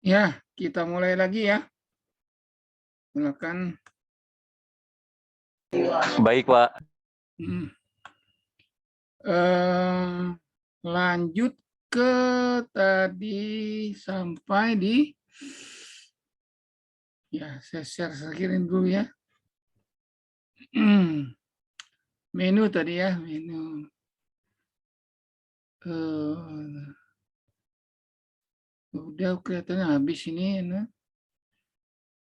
Ya, kita mulai lagi ya. Silakan. Baik, Pak. Lanjut ke tadi sampai di ya, saya share screen dulu ya. Menu tadi ya, menu. Udah kelihatannya habis ini.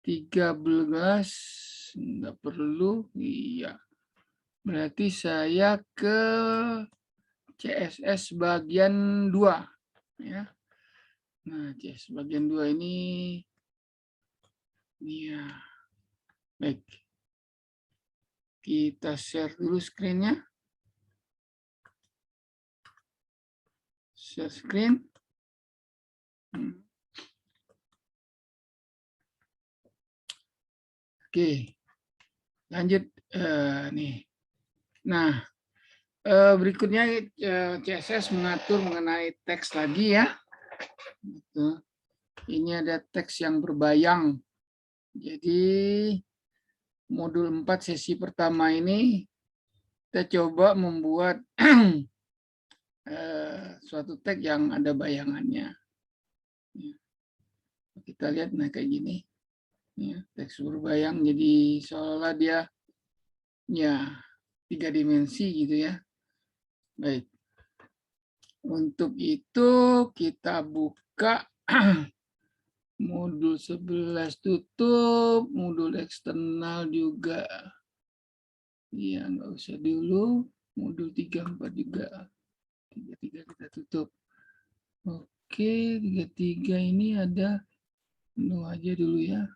13 nggak perlu. Iya. Berarti saya ke CSS bagian 2 ya. Nah, CSS bagian 2 ini ya. Baik. Kita share dulu screen-nya. Share screen. Oke. Lanjut nih. Nah, berikutnya CSS mengatur mengenai teks lagi ya. Ini ada teks yang berbayang. Jadi modul 4 sesi pertama ini kita coba membuat suatu teks yang ada bayangannya. Kita lihat nah kayak gini. Ya, teks berbayang jadi seolah dia ya 3 dimensi gitu ya. Baik. Untuk itu kita buka modul 11 tutup, modul eksternal juga. Ya, nggak usah dulu. Modul 34 juga. 33 kita tutup. Oke, 33 ini ada penuh aja dulu ya.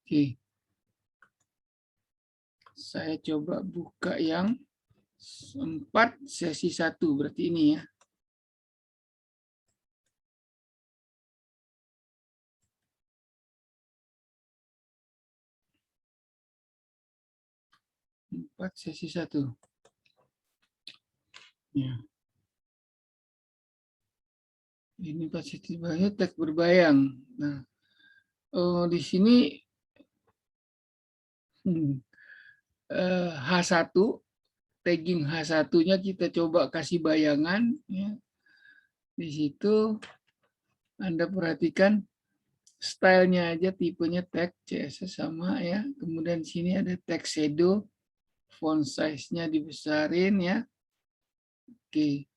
Oke. Saya coba buka yang 4 sesi 1 berarti ini ya. Empat sesi 1. Ya. Ini pasti banyak teks berbayang. Nah, di sini H1, tagging H1-nya kita coba kasih bayangan. Ya. Di situ Anda perhatikan stylenya aja, tipenya tag CSS sama ya. Kemudian di sini ada tag shadow, font size-nya dibesarin ya. Oke,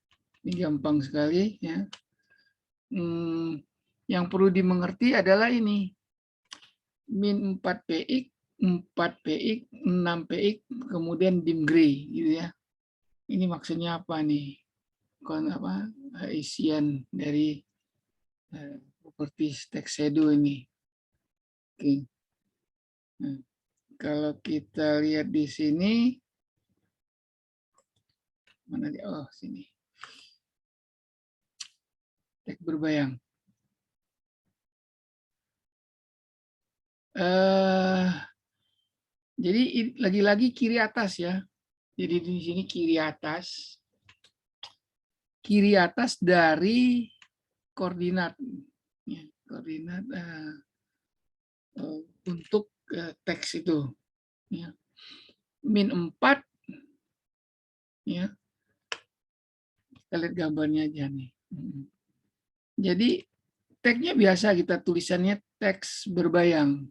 ini gampang sekali ya. Yang perlu dimengerti adalah ini. Min 4 px, 4 px, 6 px, kemudian dim gray gitu ya. Ini maksudnya apa nih? Apa isian dari properties text shadow ini. Oke. Nah, kalau kita lihat di sini, mana dia? Oh, sini. Teks berbayang. Jadi lagi-lagi kiri atas ya. Jadi di sini kiri atas dari koordinat, ya, koordinat untuk teks itu. Ya. Min 4, ya. Kita lihat gambarnya aja nih. Jadi teksnya biasa kita tulisannya teks berbayang.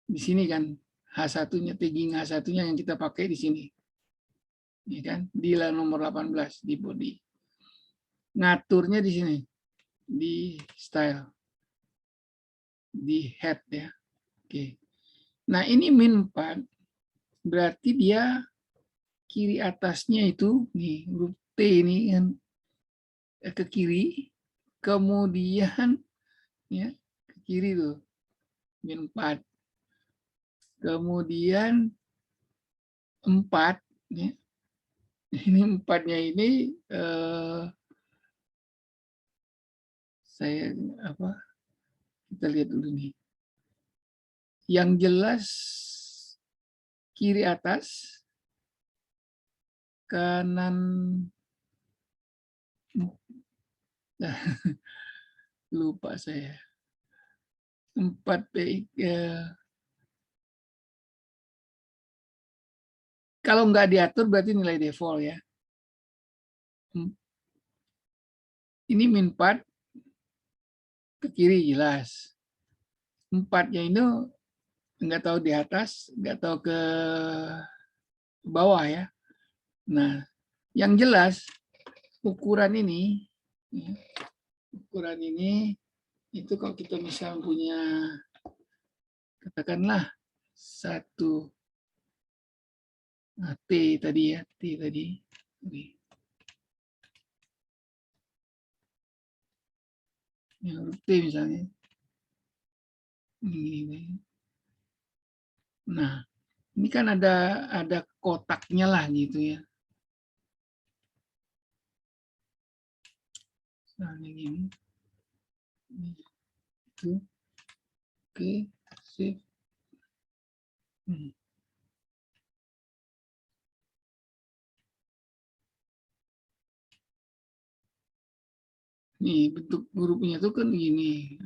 Di sini kan H1-nya, tagging H1-nya yang kita pakai di sini. Ya kan? Di nomor 18 di body. Ngaturnya di sini. Di style. Di head ya. Oke. Nah, ini min 4 berarti dia kiri atasnya itu nih huruf T ini kan ke kiri, kemudian ya ke kiri tuh min 4. Kemudian 4 ya. Ini 4-nya ini saya apa? Kita lihat dulu nih. Yang jelas kiri atas, kanan Lupa saya. 4 PX. Kalau nggak diatur berarti nilai default ya. Ini min 4 ke kiri jelas. 4-nya itu nggak tahu di atas, nggak tahu ke bawah ya. Nah, yang jelas ukuran ini, ya, ukuran ini itu kalau kita misalnya punya, katakanlah 1 T tadi ya, T tadi. Ya, huruf T misalnya. Ini. Nah, ini kan ada kotaknya lah gitu ya. Misalnya gini. Itu. Oke, sip. Nih, bentuk hurufnya itu kan gini.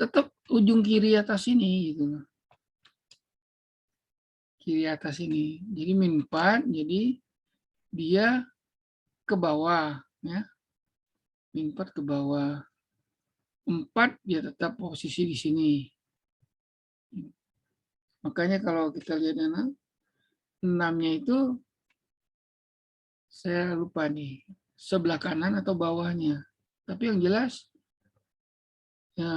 Tetap ujung kiri atas ini gitu. Kiri atas ini. Jadi min 4, jadi dia ke bawah ya. Min 4 ke bawah. 4 dia tetap posisi di sini. Makanya kalau kita lihat 6-nya itu saya lupa nih, sebelah kanan atau bawahnya. Tapi yang jelas ya,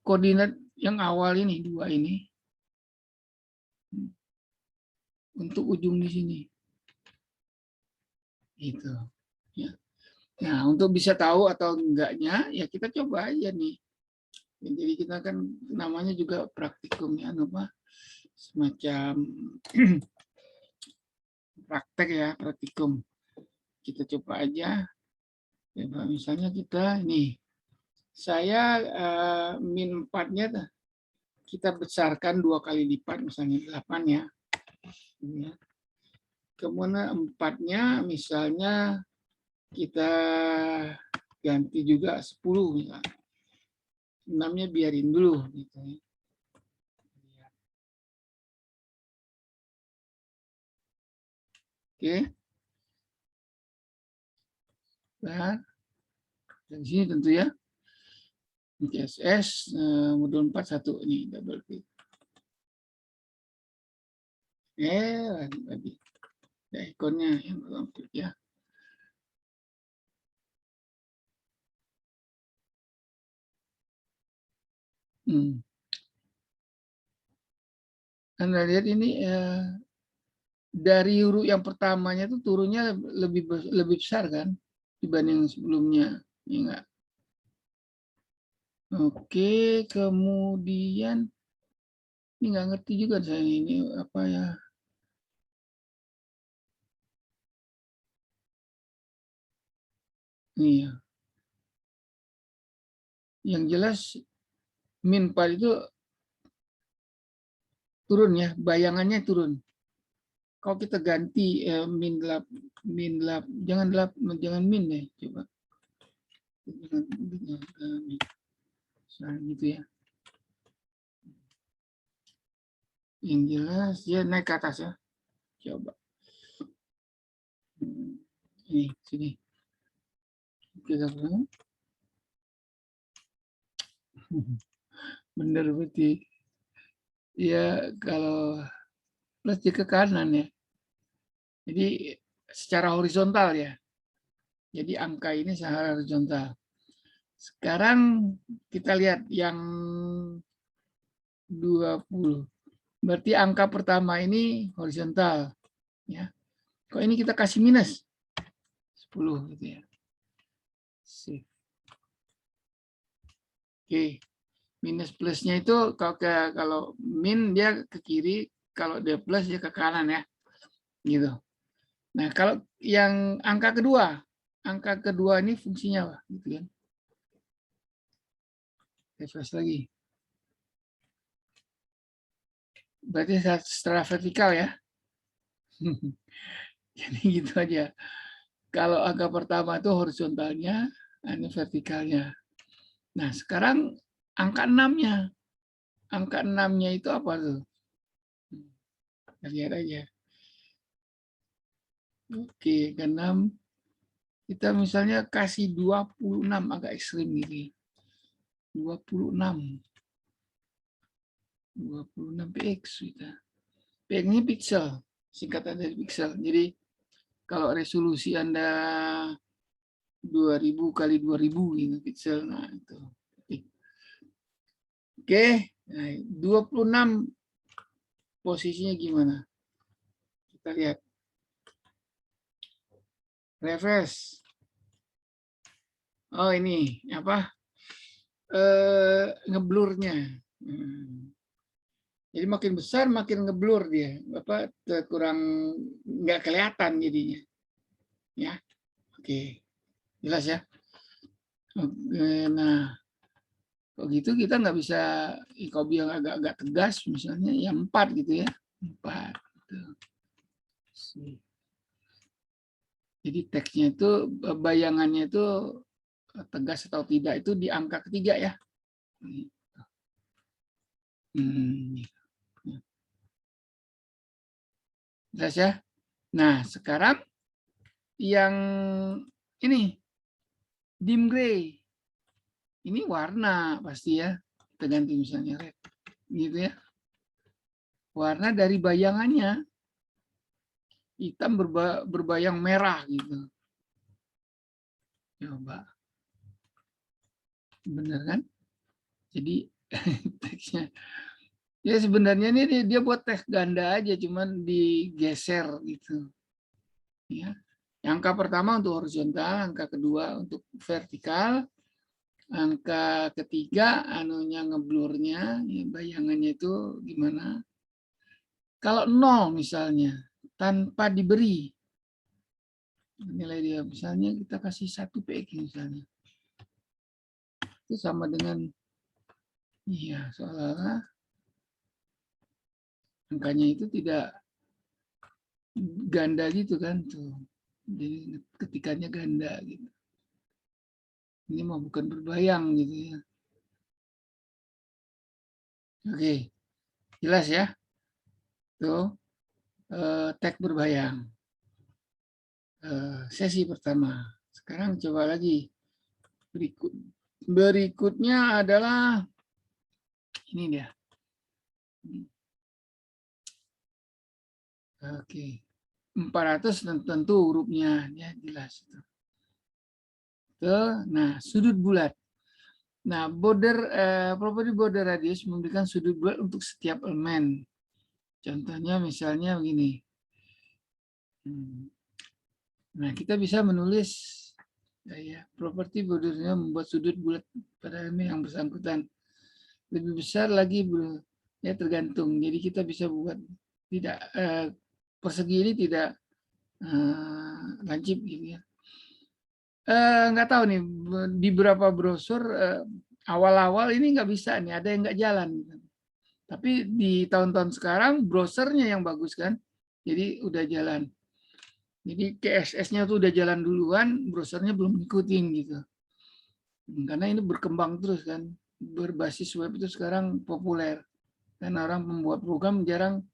koordinat yang awal ini 2 ini untuk ujung di sini. Gitu. Ya. Nah, untuk bisa tahu atau enggaknya ya kita coba aja nih. Jadi kita kan namanya juga praktikum ya, apa semacam praktek ya, praktikum. Kita coba aja. Coba misalnya kita ini, saya min 4-nya kita besarkan 2 kali lipat, misalnya 8 ya. Kemudian 4-nya misalnya kita ganti juga 10 misalnya. 6-nya biarin dulu gitu ya. Oke. Nah, dari sini tentu ya. CSS modul 41 ini double klik. Lagi. Ada ikonnya yang double klik ya. Anda lihat ini dari huruf yang pertamanya itu turunnya lebih besar kan dibanding sebelumnya. Ya enggak? Oke, kemudian ini nggak ngerti juga saya ini apa ya. Nih ya. Yang jelas min 4 itu turun ya, bayangannya turun. Kalau kita ganti min 8, jangan min deh, coba. Misalnya gitu ya. Yang jelas dia naik ke atas ya. Coba. Ini sini. Kita bener berarti. Ya kalau plus ke kanan ya. Jadi secara horizontal ya. Jadi angka ini secara horizontal. Sekarang kita lihat yang 20. Berarti angka pertama ini horizontal. Ya. Kok ini kita kasih minus 10 gitu ya. Sip. Oke. Minus plusnya itu kalau min dia ke kiri, kalau dia plus dia ke kanan ya. Gitu. Nah, kalau yang angka kedua ini fungsinya apa? Gitu kan. Refresh lagi. Berarti secara vertikal ya. Jadi gitu aja. Kalau angka pertama itu horizontalnya, ini vertikalnya. Nah, sekarang angka 6-nya. Angka 6-nya itu apa tuh? Kita lihat aja. Oke, ke 6. Kita misalnya kasih 26, agak ekstrim ini. 26. 26 px kita. Px ini pixel, singkatan dari pixel. Jadi kalau resolusi Anda 2000 kali 2000 gitu pixel, nah itu. Oke, nah, 26 posisinya gimana? Kita lihat. Refresh. Oh ini apa? Ngeblurnya. Jadi makin besar makin ngeblur dia, apa kurang nggak kelihatan jadinya. Ya, oke, jelas ya. Oke, nah, kalau gitu kita nggak bisa ikobi yang agak-agak tegas, misalnya yang 4 gitu ya, 4. Gitu. Jadi teksnya itu bayangannya itu tegas atau tidak itu di angka ketiga ya. Jelas ya. Nah sekarang yang ini dim gray. Ini warna pasti ya, kita ganti misalnya red, gitu ya. Warna dari bayangannya, hitam berbayang merah gitu. Coba, bener kan? Jadi teksnya, ya sebenarnya ini dia buat teks ganda aja, cuman digeser gitu. Ya. Angka pertama untuk horizontal, angka kedua untuk vertikal, angka ketiga anunya ngeblurnya, ya, bayangannya itu gimana? Kalau 0 misalnya, tanpa diberi nilai dia, misalnya kita kasih 1 px misalnya. Itu sama dengan, iya, seolah-olah angkanya itu tidak ganda gitu kan. Tuh. Jadi ketikannya ganda gitu. Ini mah bukan berbayang gitu ya. Oke, jelas ya. Tuh, teks berbayang. Sesi pertama. Sekarang coba lagi. Berikutnya adalah ini dia. Oke. 400 tentu hurufnya ya jelas itu. Nah, sudut bulat. Nah, properti border radius memberikan sudut bulat untuk setiap elemen. Contohnya misalnya begini. Nah, kita bisa menulis ya, properti bordernya membuat sudut bulat pada elemen yang bersangkutan. Lebih besar lagi ya tergantung. Jadi kita bisa buat tidak persegi ini tidak lancip gitu ya. Nggak tahu nih di beberapa brosur awal-awal ini nggak bisa nih, ada yang nggak jalan. Tapi di tahun-tahun sekarang browsernya yang bagus kan, jadi udah jalan. Jadi CSS-nya tuh udah jalan duluan, browsernya belum ngikutin gitu. Karena ini berkembang terus kan, berbasis web itu sekarang populer. Dan orang membuat program jarang,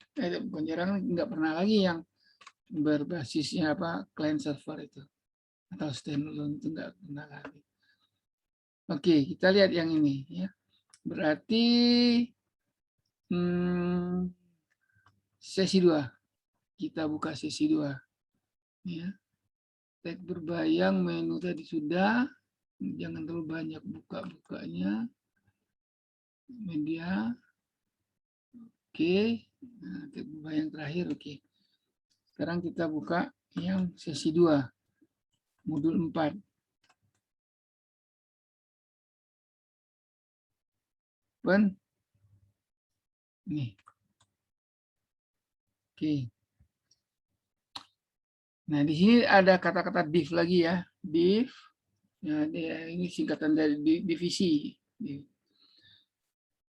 bukan jarang, nggak pernah lagi yang berbasisnya apa client server itu atau standalone itu nggak pernah lagi. Oke, kita lihat yang ini ya. Berarti sesi 2. Kita buka sesi 2. Ya. Teks berbayang menu tadi sudah. Jangan terlalu banyak buka-bukanya. Media. Oke. Nah, teks berbayang terakhir. Oke. Sekarang kita buka yang sesi 2. Modul 4. Ben. Nih. Oke. Nah, di sini ada kata-kata div lagi ya. Div. Ya, ini singkatan dari divisi.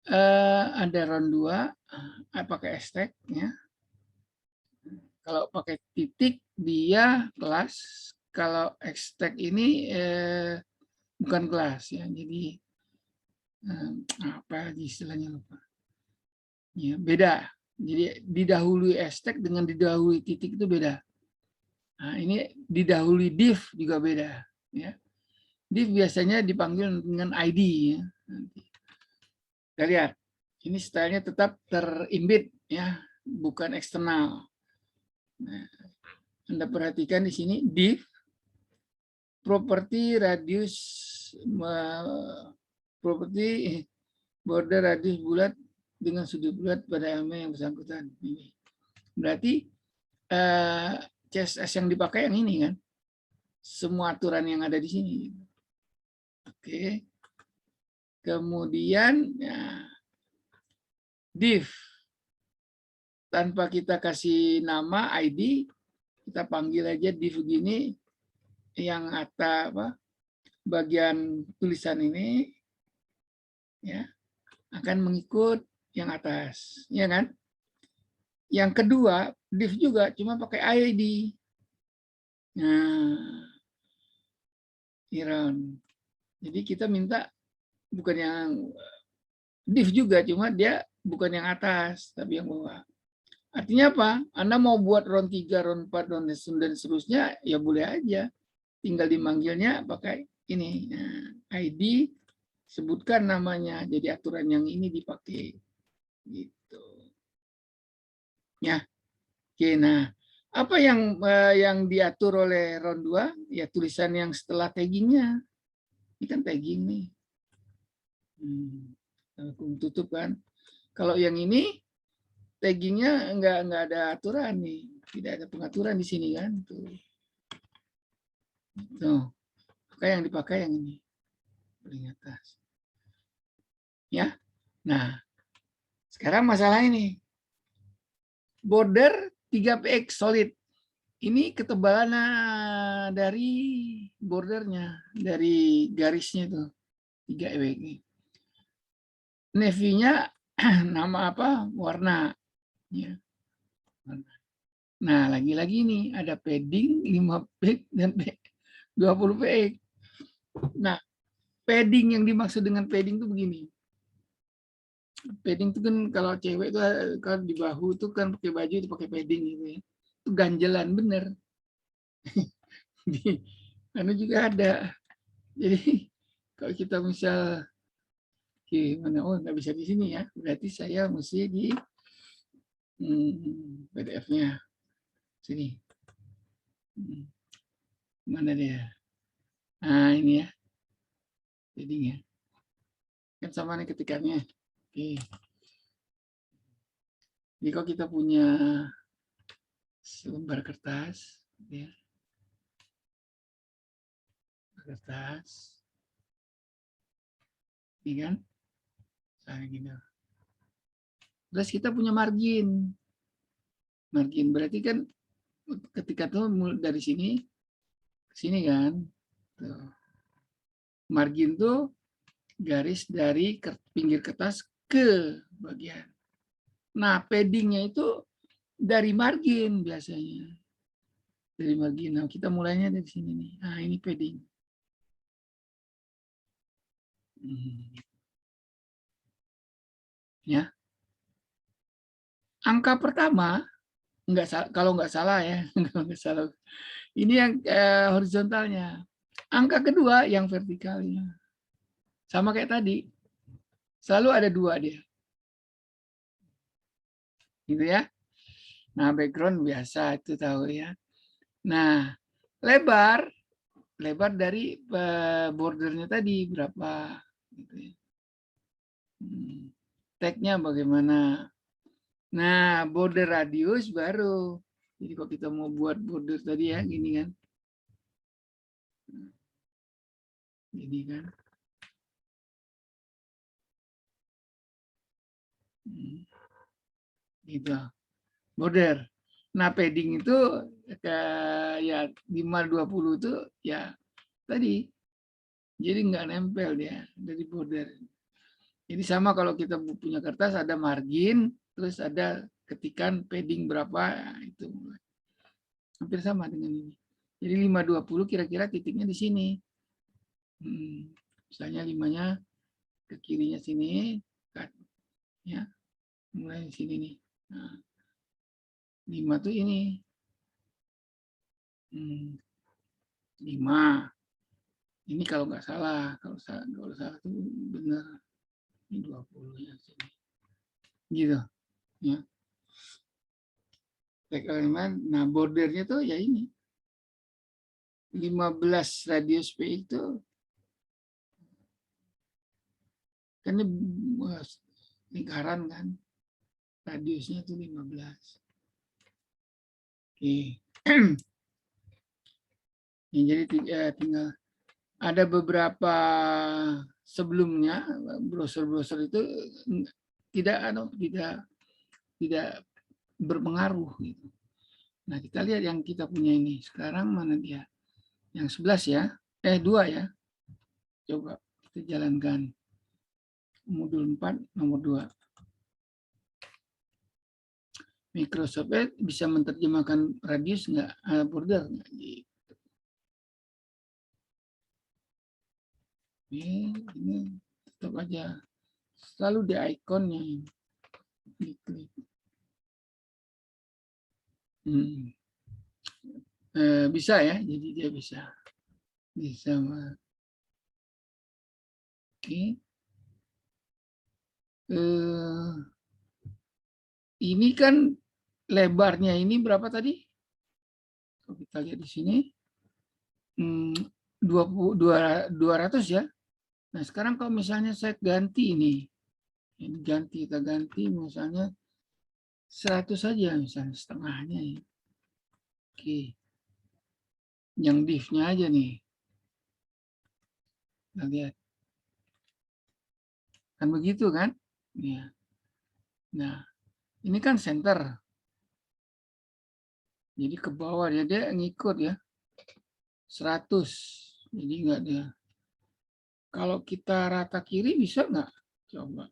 Ada round 2 pakai hashtag ya. Kalau pakai titik dia kelas, kalau hashtag ini bukan kelas ya. Jadi apa istilahnya lupa. Ya, beda. Jadi didahului hashtag dengan didahului titik itu beda. Nah, ini didahului div juga beda ya. Div biasanya dipanggil dengan ID ya. Nanti. Kita lihat. Ini stylenya tetap terimbit ya, bukan eksternal. Nah, Anda perhatikan di sini div properti radius properti border radius bulat dengan sudut bulat pada elemen yang bersangkutan. Ini berarti CSS yang dipakai yang ini kan, semua aturan yang ada di sini. Oke, kemudian ya, div tanpa kita kasih nama ID, kita panggil aja div gini, yang bagian tulisan ini ya akan mengikut yang atas, ya kan? Yang kedua, div juga cuma pakai ID. Nah, Iron. Jadi kita minta bukan yang div juga, cuma dia bukan yang atas, tapi yang bawah. Artinya apa? Anda mau buat round 3, round 4, round dan seterusnya, ya boleh aja. Tinggal dimanggilnya pakai ini. Nah, ID, sebutkan namanya. Jadi aturan yang ini dipakai. Gitu. Ya. Oke, nah. Apa yang diatur oleh round 2? Ya tulisan yang setelah taggingnya. Ini kan tagging nih. Tutup kan. Kalau yang ini, taggingnya nggak ada aturan nih, tidak ada pengaturan di sini kan, tuh maka yang dipakai yang ini paling atas ya. Nah sekarang masalah ini border 3px solid, ini ketebalan dari bordernya, dari garisnya itu 3px ini. Navy-nya nama apa, warna ya. Nah, lagi-lagi nih ada padding 5px dan 20px. Nah, padding yang dimaksud dengan padding itu begini. Padding itu kan kalau cewek itu kalau di bahu itu kan pakai baju itu pakai padding gitu ya. Itu ganjelan bener. Karena juga ada. Jadi kalau kita misal gimana, oh nggak bisa di sini ya, berarti saya mesti di PDF-nya sini. Mana dia? Nah ini ya, padding ya. Kan sama nih ketikannya. Oke. Jadi kalau kita punya selembar kertas, ya, kertas, ini kan, misalnya gini. Terus kita punya margin, berarti kan ketika tuh dari sini ke sini kan, tuh. Margin tuh garis dari pinggir kertas ke bagian. Nah, paddingnya itu dari margin biasanya. Dari margin. Nah, kita mulainya dari sini nih. Nah, ini padding. Ya. Angka pertama, kalau nggak salah ya, nggak salah. Ini yang horizontalnya. Angka kedua yang vertikalnya. Sama kayak tadi. Selalu ada 2 dia. Gitu ya. Nah, background biasa itu tahu ya. Nah, lebar dari bordernya tadi berapa gitu ya. Tag-nya bagaimana. Nah, border radius baru. Jadi kalau kita mau buat border tadi ya, gini kan. Gini kan. Gitu. Border. Nah, padding itu ya 520 itu ya tadi. Jadi nggak nempel dia dari border. Jadi sama kalau kita punya kertas ada margin, terus ada ketikan padding berapa, itu hampir sama dengan ini. Jadi 520 kira-kira titiknya di sini. Misalnya 5-nya ke kirinya sini, ya, mulai di sini nih. Nah, 5 tuh ini. 5. Ini kalau nggak salah, kalau salah itu benar. Ini 20 ya sini. Gitu, ya. Tag elemen, nah bordernya tuh ya ini. 15 radius P itu kan ini lingkaran kan. Radiusnya itu 15. Oke. Ya, jadi tinggal ada beberapa sebelumnya browser-browser itu tidak berpengaruh gitu. Nah, kita lihat yang kita punya ini. Sekarang mana dia? Yang 11 ya. 2 ya. Coba kita jalankan. Modul 4 nomor 2. Microsoft Edge bisa menerjemahkan radius enggak? Border enggak? Ini tetap aja selalu di ikonnya ini. Diklik. Bisa ya, jadi dia bisa oke. Ini kan lebarnya ini berapa tadi? Kalau kita lihat di sini 200 ya. Nah, sekarang kalau misalnya saya ganti ini kita ganti misalnya 100 saja, misalnya setengahnya ya. Oke. Yang div-nya aja nih. Kita lihat. Kan begitu kan? Ya. Nah, ini kan center. Jadi ke bawah dia ngikut ya. 100. Jadi enggak dia. Kalau kita rata kiri bisa enggak? Coba.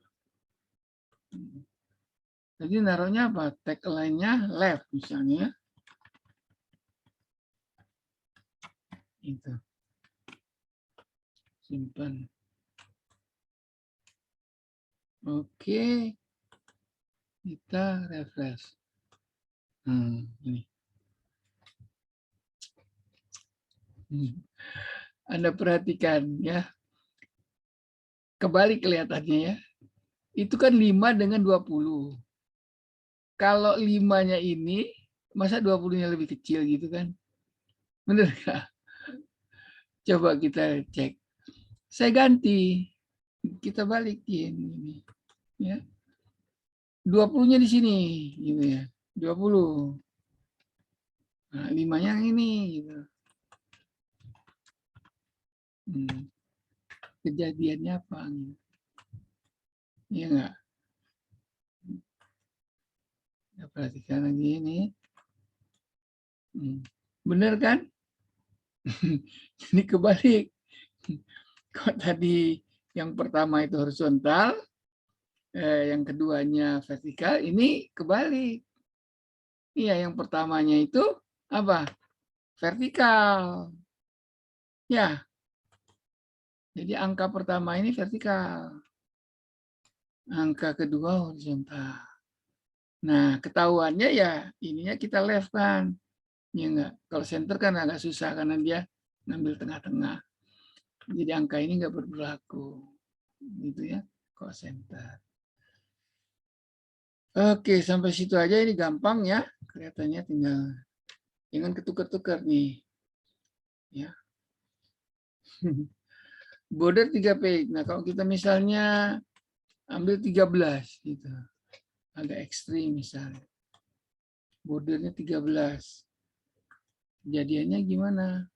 Jadi naruhnya apa? Tagline-nya left misalnya. Itu. Simpan. Oke. Kita refresh. Ini. Anda perhatikan ya. Kebalik kelihatannya ya. Itu kan 5 dengan 20. Kalau 5-nya ini, masa 20-nya lebih kecil gitu kan? Bener nggak? Coba kita cek. Saya ganti. Kita balikin ini. Ya. 20-nya di sini gitu ya. 20. Nah, 5-nya yang ini gitu. Kejadiannya apa? Iya enggak? Ya, perhatikan lagi ini. Bener kan? Ini kebalik. Kok tadi yang pertama itu horizontal, yang keduanya vertikal, ini kebalik. Iya, yang pertamanya itu apa? Vertikal. Ya. Jadi angka pertama ini vertikal. Angka kedua horizontal. Nah, ketahuannya ya ininya kita left kan. Ya enggak. Kalau center kan agak susah karena dia ngambil tengah-tengah. Jadi angka ini enggak berlaku. Gitu ya. Kalau center. Oke, sampai situ aja ini gampang ya. Kelihatannya tinggal jangan ketukar-tukar nih. Ya. Border 3 page. Nah, kalau kita misalnya ambil 13 gitu. Agak ekstrim misalnya. Bordernya 13. Kejadiannya gimana?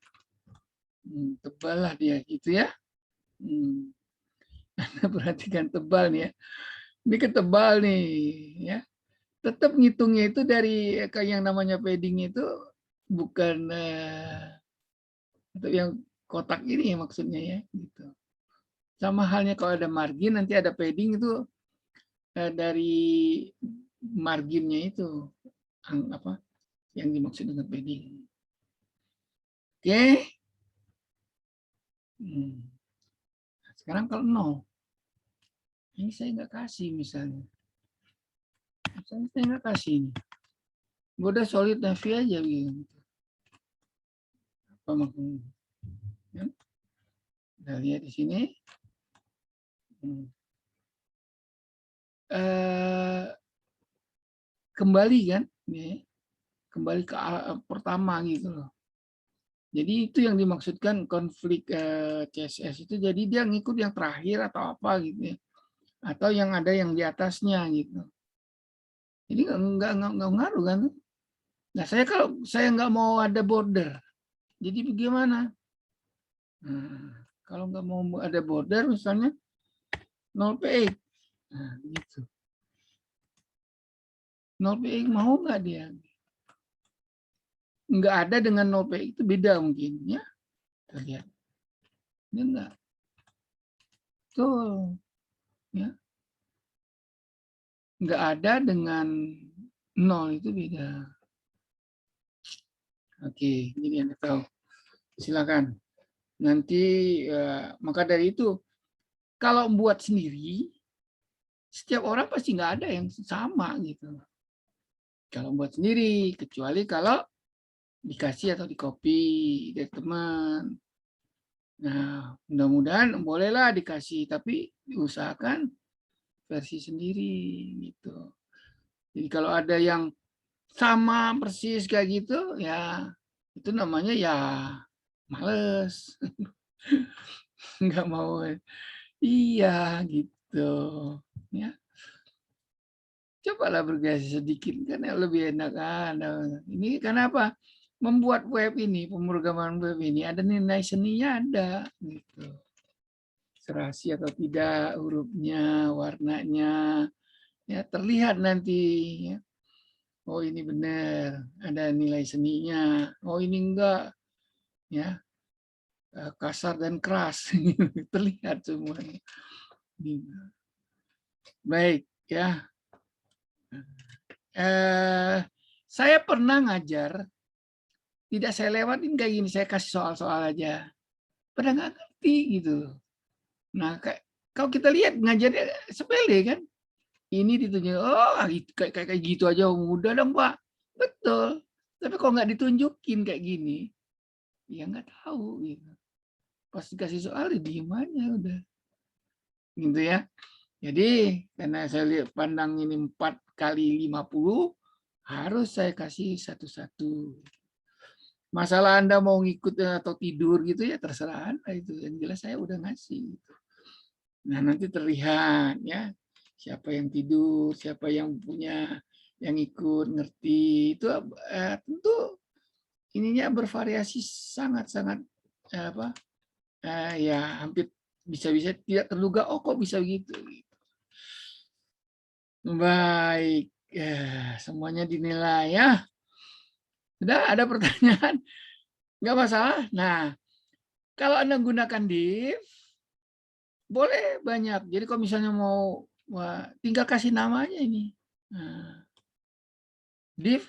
Tebal lah dia gitu ya. Anda perhatikan tebal nih ya. Ini ketebal nih ya. Tetap ngitungnya itu dari kayak yang namanya padding itu bukan yang kotak ini maksudnya ya gitu. Sama halnya kalau ada margin, nanti ada padding itu dari marginnya itu apa yang dimaksud dengan padding. Oke. Sekarang kalau 0, ini saya nggak kasih misalnya. Misalnya saya nggak kasih ini. Gue udah solid Navi aja gitu. Apa maksudnya? Ya. Kita lihat di sini. Kembali kan, kembali ke pertama gitu loh. Jadi itu yang dimaksudkan konflik CSS itu. Jadi dia ngikut yang terakhir atau apa gitu ya, atau yang ada yang di atasnya gitu. Jadi nggak ngaruh kan? Nah kalau saya nggak mau ada border, jadi bagaimana? Nah, kalau nggak mau ada border misalnya 0px, nah gitu. 0px mau nggak dia? Nggak ada dengan 0px itu beda mungkin ya. Kita lihat. Ini enggak. Tuh. Ya. Nggak ada dengan 0 itu beda. Oke, jadi Anda tahu. Silakan. Nanti maka dari itu kalau buat sendiri setiap orang pasti nggak ada yang sama gitu. Kalau buat sendiri, kecuali kalau dikasih atau dikopi dari teman. Nah, mudah-mudahan bolehlah dikasih, tapi diusahakan versi sendiri gitu. Jadi kalau ada yang sama persis kayak gitu, ya itu namanya ya males. Nggak mau. Iya, gitu. Ya, cobalah bergeser sedikit kan lebih enak kan. Ini kenapa? Membuat web ini, pemrograman web ini ada nilai seninya ada gitu. Serasi atau tidak hurufnya, warnanya, ya terlihat nanti ya. Oh ini benar, ada nilai seninya. Oh ini enggak, ya kasar dan keras, terlihat semuanya. Baik ya. Saya pernah ngajar, tidak saya lewatin kayak gini, saya kasih soal-soal aja. Pada nggak ngerti gitu. Nah, kalau kita lihat ngajarnya sepele kan, ini ditunjuk, oh kayak gitu aja mudah dong Pak. Betul. Tapi kalau nggak ditunjukin kayak gini, ya nggak tahu gitu. Pas dikasih soal, diem aja udah. Gitu ya. Jadi, karena saya lihat pandang ini 4 kali 50, harus saya kasih satu-satu. Masalah Anda mau ngikut atau tidur gitu ya terserah Anda itu. Yang jelas saya udah ngasih. Nah, nanti terlihat ya siapa yang tidur, siapa yang punya yang ikut ngerti. Itu tentu ininya bervariasi sangat-sangat apa ya hampir bisa-bisa tidak terduga, oh kok bisa gitu. Baik, semuanya dinilai ya. Sudah ada pertanyaan? Nggak masalah. Nah, kalau Anda gunakan div, boleh banyak. Jadi kalau misalnya mau, tinggal kasih namanya ini. Nah, div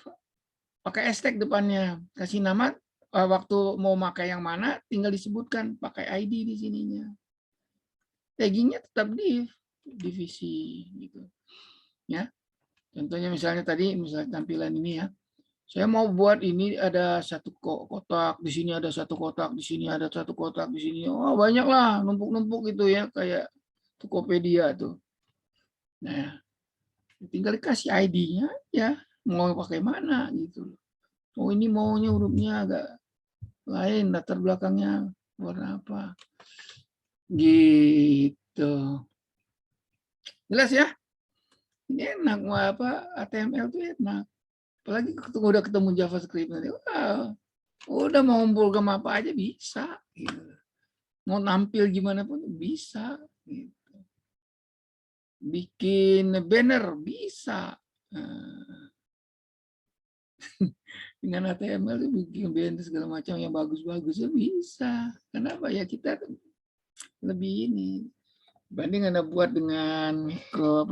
pakai hashtag depannya, kasih nama. Waktu mau pakai yang mana, tinggal disebutkan pakai ID di sininya. Taggingnya tetap div, divisi gitu. Ya, contohnya misalnya tadi, misalnya tampilan ini ya. Saya mau buat ini ada satu kotak, di sini ada satu kotak, di sini ada satu kotak, di sini. Oh, banyak lah, numpuk-numpuk gitu ya, kayak Tokopedia tuh. Nah, tinggal dikasih ID-nya ya, mau pakai mana gitu. Oh, ini maunya hurufnya agak lain, latar belakangnya warna apa. Gitu. Jelas ya? Ini enak, apa HTML tuh enak. Apalagi udah ketemu JavaScript nanti. Wah, udah mau program apa aja bisa. Gitu. Mau nampil gimana pun bisa. Gitu. Bikin banner bisa. Dengan HTML itu bikin banner segala macam yang bagus-bagus bisa. Kenapa ya kita lebih ini Banding Anda buat dengan mikro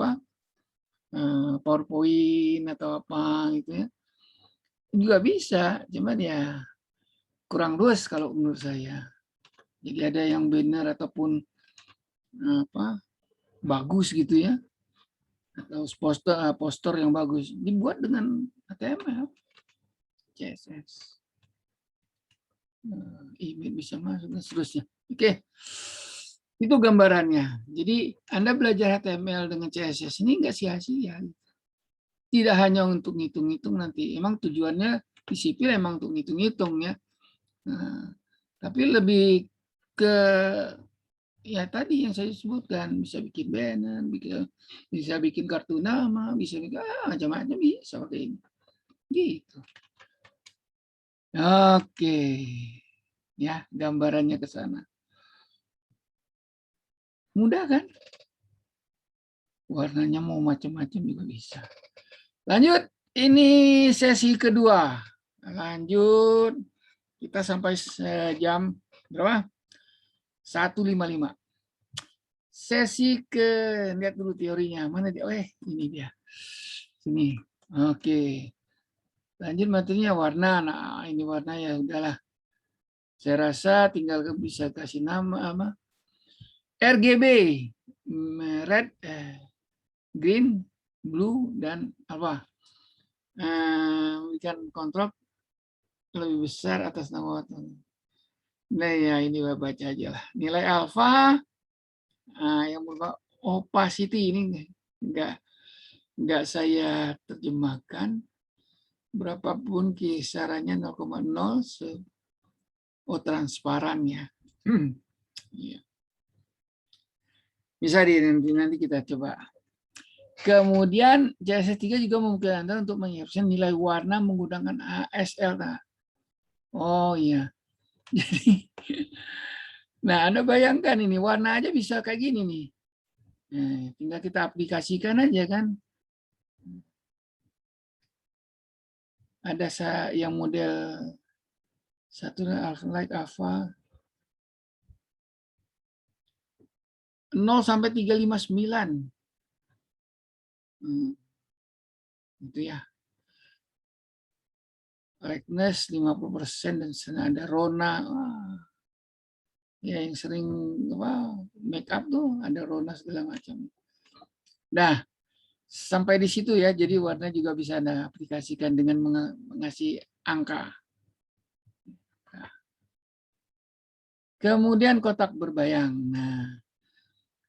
PowerPoint atau apa gitu ya. Juga bisa, cuman ya kurang luas kalau menurut saya. Jadi ada yang banner ataupun bagus gitu ya, atau poster yang bagus dibuat dengan HTML, CSS, email bisa masuk dan seterusnya. Oke, itu gambarannya. Jadi Anda belajar HTML dengan CSS ini nggak sia-sia. Tidak hanya untuk ngitung-ngitung nanti. Emang tujuannya di sipil emang untuk ngitung-ngitung ya. Nah, tapi lebih ke ya tadi yang saya sebutkan, bisa bikin banner, bisa bikin kartu nama, bisa bikin macam-macam bisa pakai ini. Gitu. Oke. Ya, gambarannya ke sana. Mudah kan? Warnanya mau macam-macam juga bisa. Lanjut, ini sesi kedua. Lanjut, kita sampai jam berapa? 1.55. Sesi lihat dulu teorinya. Mana dia? Ini dia. Sini. Oke. Lanjut materinya warna. Nah, ini warna ya udahlah. Saya rasa tinggal bisa kasih nama apa? RGB. Red, green, blue, dan apa? Ikan kontrol lebih besar atas nama warna. Nah ya ini baca aja lah. Nilai alfa yang berupa opacity ini enggak saya terjemahkan. Berapapun kisarannya 0,0 transparan ya. Bisa nanti kita coba. Kemudian CSS3 juga memungkinkan Anda untuk menyiapkan nilai warna menggunakan ASL. Oh iya. Jadi nah, Anda bayangkan ini warna aja bisa kayak gini nih. Nah, tinggal kita aplikasikan aja kan. Ada yang model satu like alpha 0 sampai 359. Itu ya. Lightness 50% dan ada Rona. Ya yang sering make up tuh ada Rona segala macam. Nah, sampai di situ ya. Jadi warna juga bisa Anda aplikasikan dengan mengasih angka. Nah. Kemudian kotak berbayang. Nah,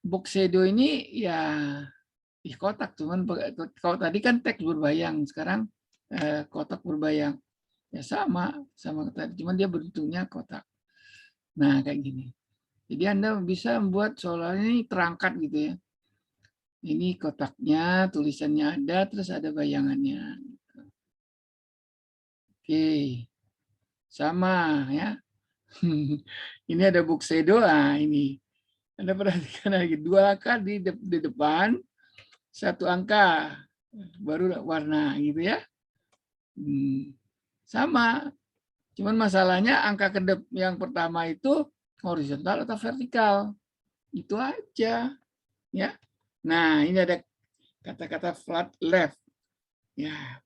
box shadow ini ya kotak, cuman kalau tadi kan teks berbayang, sekarang kotak berbayang. Ya sama tadi, cuman dia bentuknya kotak. Nah, kayak gini. Jadi Anda bisa membuat seolah ini terangkat gitu ya. Ini kotaknya, tulisannya ada, terus ada bayangannya. Oke, sama ya. Ini ada box shadow, ini. Anda perhatikan lagi, 2 angka di depan, 1 angka, baru warna gitu ya. Sama, cuman masalahnya angka yang pertama itu horizontal atau vertikal. Itu aja. Ya. Nah, ini ada kata-kata flat left. Ya,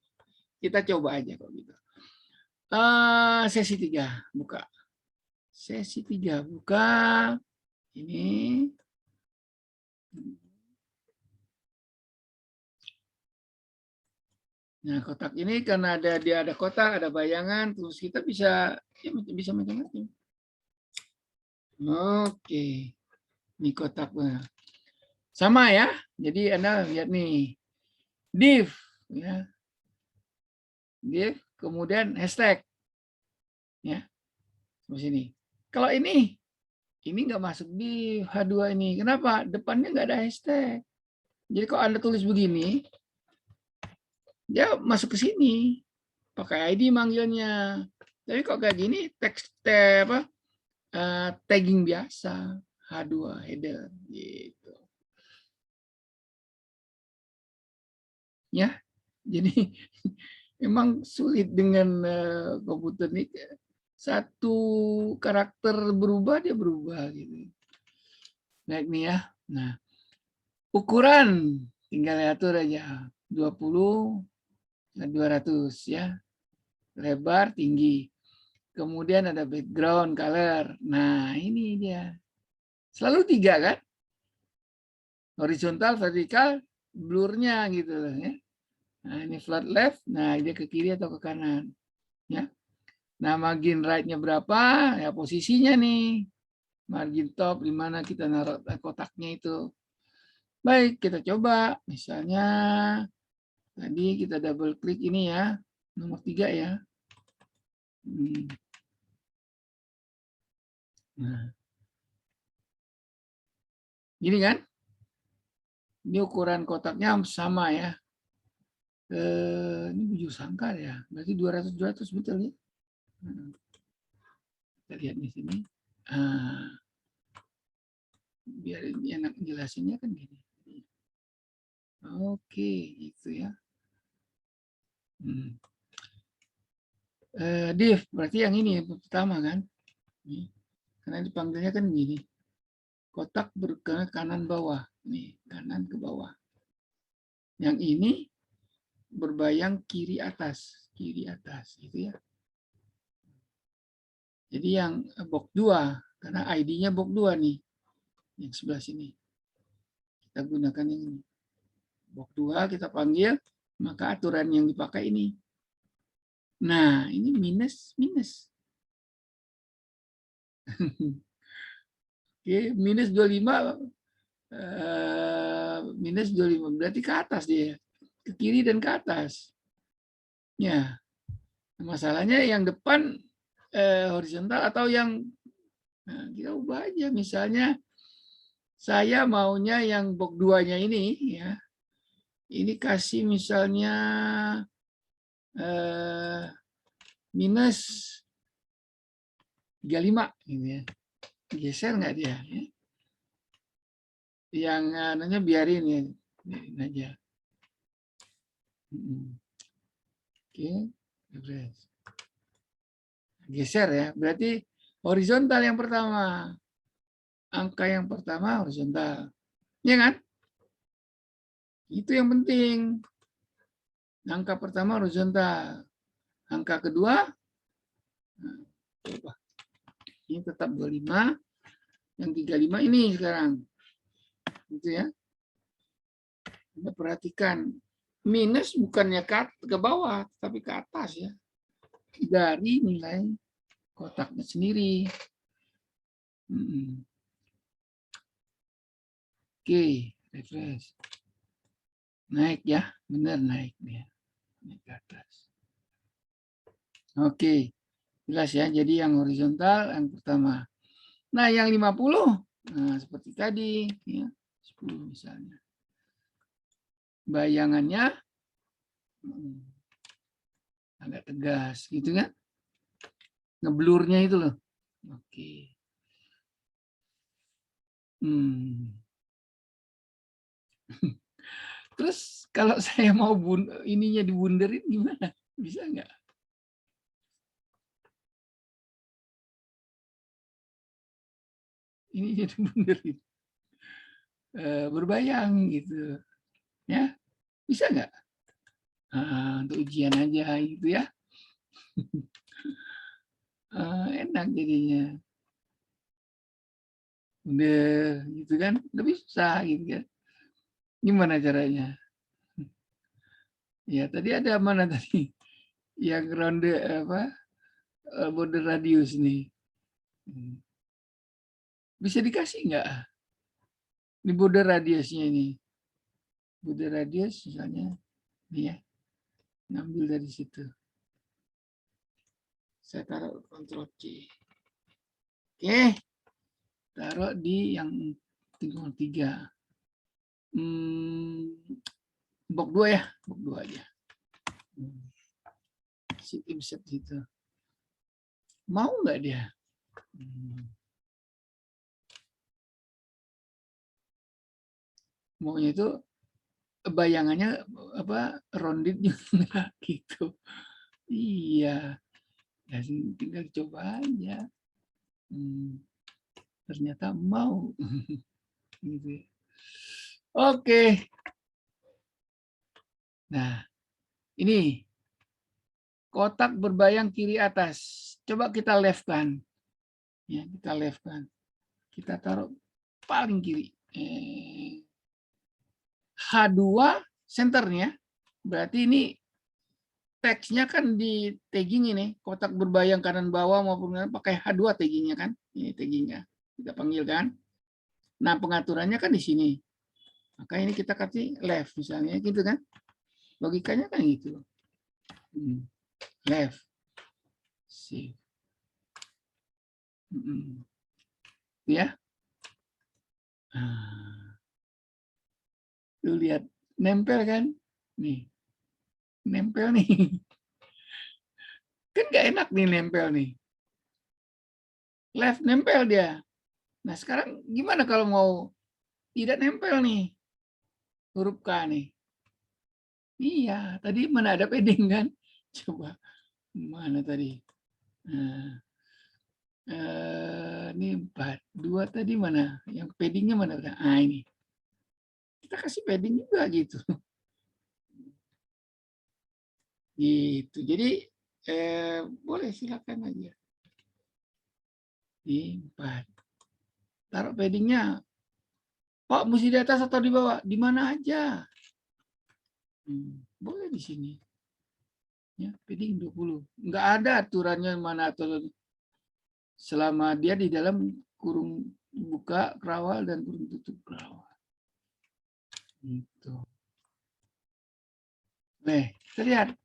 kita coba aja kok gitu. Sesi 3, buka. Sesi 3, buka. Ini. Nah, kotak ini karena dia ada kotak, ada bayangan, terus kita bisa macam-macam. Oke. Ini kotaknya. Sama ya. Jadi Anda lihat nih. Div ya. Div kemudian hashtag. Ya. Di sini. Kalau ini nggak masuk di H2 ini. Kenapa? Depannya nggak ada hashtag. Jadi kalau Anda tulis begini, dia masuk ke sini. Pakai ID manggilnya. Tapi kok kayak gini, tagging biasa. H2 header gitu. Ya. Jadi memang sulit dengan komputer ini. Satu karakter berubah, dia berubah gitu. Naik nih ya. Nah, ukuran tinggal atur aja 20 200 ya. Lebar tinggi. Kemudian ada background color. Nah, ini dia. Selalu 3 kan? Horizontal, vertikal, blurnya gitu loh ya. Nah, ini flat left, nah dia ke kiri atau ke kanan. Ya. Nah, margin right-nya berapa? Ya posisinya nih. Margin top di mana kita naruh kotaknya itu. Baik, kita coba. Misalnya tadi kita double klik ini ya. Nomor 3 ya. Nah, gini kan? Ini ukuran kotaknya sama ya. Ini 7 sangkar ya. Berarti 200 betul ya. Kita lihat di sini. Biar enak jelasinnya kan gini. Oke, itu ya. Div, berarti yang ini pertama kan? Karena dipanggilnya kan gini. Kotak bergerak kanan bawah. Nih, kanan ke bawah. Yang ini berbayang kiri atas. Kiri atas, gitu ya. Jadi yang box 2, karena ID-nya box 2 nih. Yang sebelah sini. Kita gunakan yang ini. Box 2 kita panggil, maka aturan yang dipakai ini. Nah, ini minus, minus. Oke, minus 25, minus 25, berarti ke atas dia. Ke kiri dan ke atas. Ya, masalahnya yang depan horizontal atau yang, nah, kita ubah aja. Misalnya, saya maunya yang box 2-nya ini, ya. Ini kasih misalnya minus 35, gitu ya. Geser nggak dia? Ya? Yang anaknya biarin ya, biarin aja. Oke, geser ya. Berarti horizontal yang pertama. Angka yang pertama horizontal. Ya kan? Itu yang penting. Angka pertama horizontal. Angka kedua, nah, coba. Ini tetap 25. Yang 35 ini sekarang. Gitu ya. Anda perhatikan. Minus bukannya ke bawah, tapi ke atas ya. Dari nilai kotaknya sendiri. Oke, refresh. Naik ya, benar naik dia. Naik ke atas. Oke, jelas ya. Jadi yang horizontal yang pertama. Nah, yang 50, nah seperti tadi, ya, 10 misalnya. Bayangannya agak tegas, gitu kan? Ngeblurnya itu loh. Oke. Terus kalau saya mau ininya dibunderin gimana? Bisa nggak? Ini jadi bunderin. Berbayang gitu. Ya, bisa nggak? Untuk ujian aja gitu ya. Enak jadinya. Udah gitu kan, udah bisa gitu kan. Gimana caranya? Ya tadi ada mana tadi? Yang ronde apa? Border radius nih. Bisa dikasih nggak? Ini border radiusnya ini. Border radius misalnya, nih ya. Ngambil dari situ. Saya taruh Ctrl C. Oke. Taruh di yang 3. Box 2 ya. Box 2 aja. Insert gitu. Mau nggak dia? Maunya itu bayangannya apa rounded juga gitu. Iya. Ya, tinggal coba aja. Ternyata mau gitu. Oke. Nah, ini kotak berbayang kiri atas. Coba kita left-kan. Ya, kita left-kan. Kita taruh paling kiri. H2 senternya. Berarti ini teksnya kan di tagging ini. Kotak berbayang kanan bawah maupun pakai H2 taggingnya kan. Ini taggingnya. Kita panggil kan. Nah, pengaturannya kan di sini. Maka ini kita kasih left misalnya gitu kan. Logikanya kan gitu. Left. Shift. Ya. Tuh lihat, nempel kan? Nih. Nempel nih. Kan nggak enak nih nempel nih. Left nempel dia. Nah, sekarang gimana kalau mau tidak nempel nih? Huruf K nih. Iya, tadi mana ada padding kan? Coba. Mana tadi? Nah, ini 4. 2 tadi mana? Yang paddingnya mana? Ah, ini. Kita kasih padding juga gitu. Gitu. Jadi boleh silakan aja. Di 4. Taruh paddingnya. Pak, mesti di atas atau di bawah? Di mana aja. Boleh di sini. Ya, padding 20. Enggak ada aturannya mana aturan. Selama dia di dalam kurung buka kerawal dan kurung tutup kerawal. Gitu. Nah, kita lihat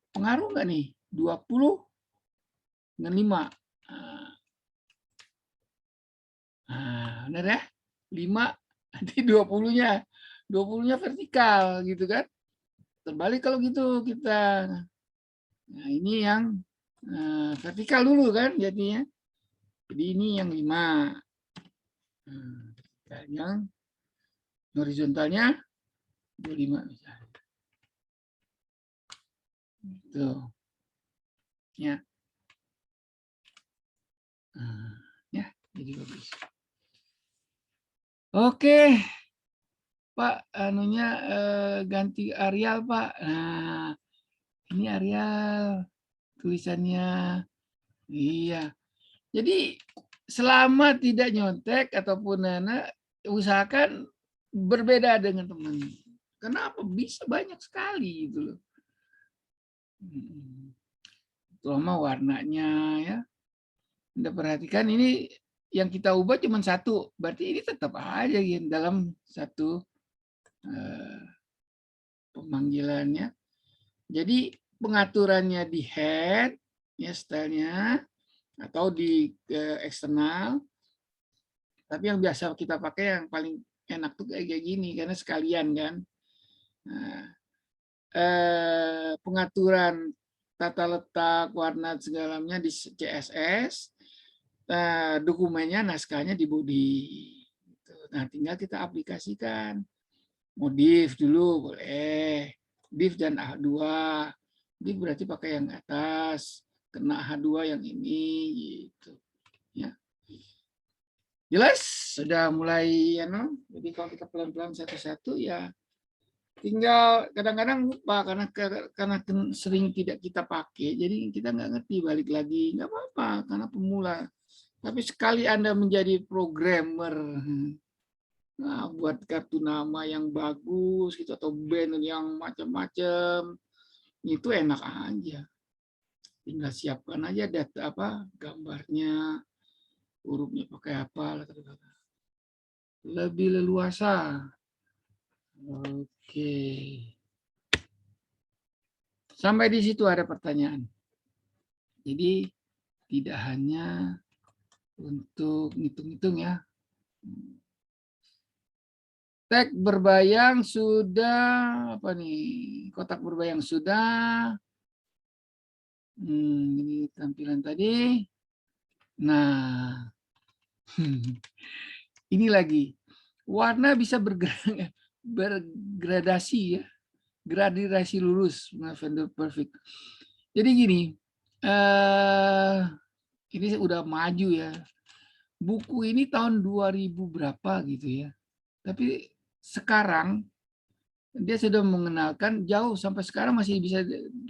pengaruh nggak nih? 20 dengan 5. Nah, benar ya? 5 nanti 20-nya. 20-nya vertikal gitu kan. Terbalik kalau gitu kita. Nah, ini yang vertikal dulu kan jadinya. Jadi ini yang 5. Yang horizontalnya 25 misalnya. Gitu. Ya. Ya, jadi bagus. Oke. Pak, anunya ganti Arial, Pak. Nah, ini Arial tulisannya. Iya. Jadi selama tidak nyontek ataupun usahakan berbeda dengan teman. Kenapa? Bisa banyak sekali gitu loh. Terutama warnanya ya. Anda perhatikan ini yang kita ubah cuma satu, berarti ini tetap aja gitu dalam satu pemanggilannya. Jadi pengaturannya di head, ya stylenya, atau di eksternal. Tapi yang biasa kita pakai yang paling enak tuh kayak gini karena sekalian kan. Nah, pengaturan tata letak, warna segalanya di CSS. Dokumennya, naskahnya di body. Nah, tinggal kita aplikasikan. Modif dulu boleh. Div dan H2. Div berarti pakai yang atas. Kena H2 yang ini. Gitu. Ya. Jelas? Sudah mulai. Ya, no? Jadi kalau kita pelan-pelan satu-satu ya. Tinggal kadang-kadang lupa karena sering tidak kita pakai. Jadi kita nggak ngerti balik lagi. Nggak apa-apa karena pemula. Tapi sekali Anda menjadi programmer, nah, buat kartu nama yang bagus gitu atau band yang macam-macam, itu enak aja. Tinggal siapkan aja data gambarnya, hurufnya pakai apa, lebih leluasa. Oke. Sampai di situ ada pertanyaan. Jadi tidak hanya untuk ngitung-ngitung ya. Tag berbayang sudah, apa nih? Kotak berbayang sudah. Ini tampilan tadi. Nah, ini lagi. Warna bisa bergradasi ya. Gradasi lurus, vendor perfect. Jadi gini, ini udah maju ya. Buku ini tahun 2000 berapa gitu ya. Tapi sekarang dia sudah mengenalkan jauh sampai sekarang masih bisa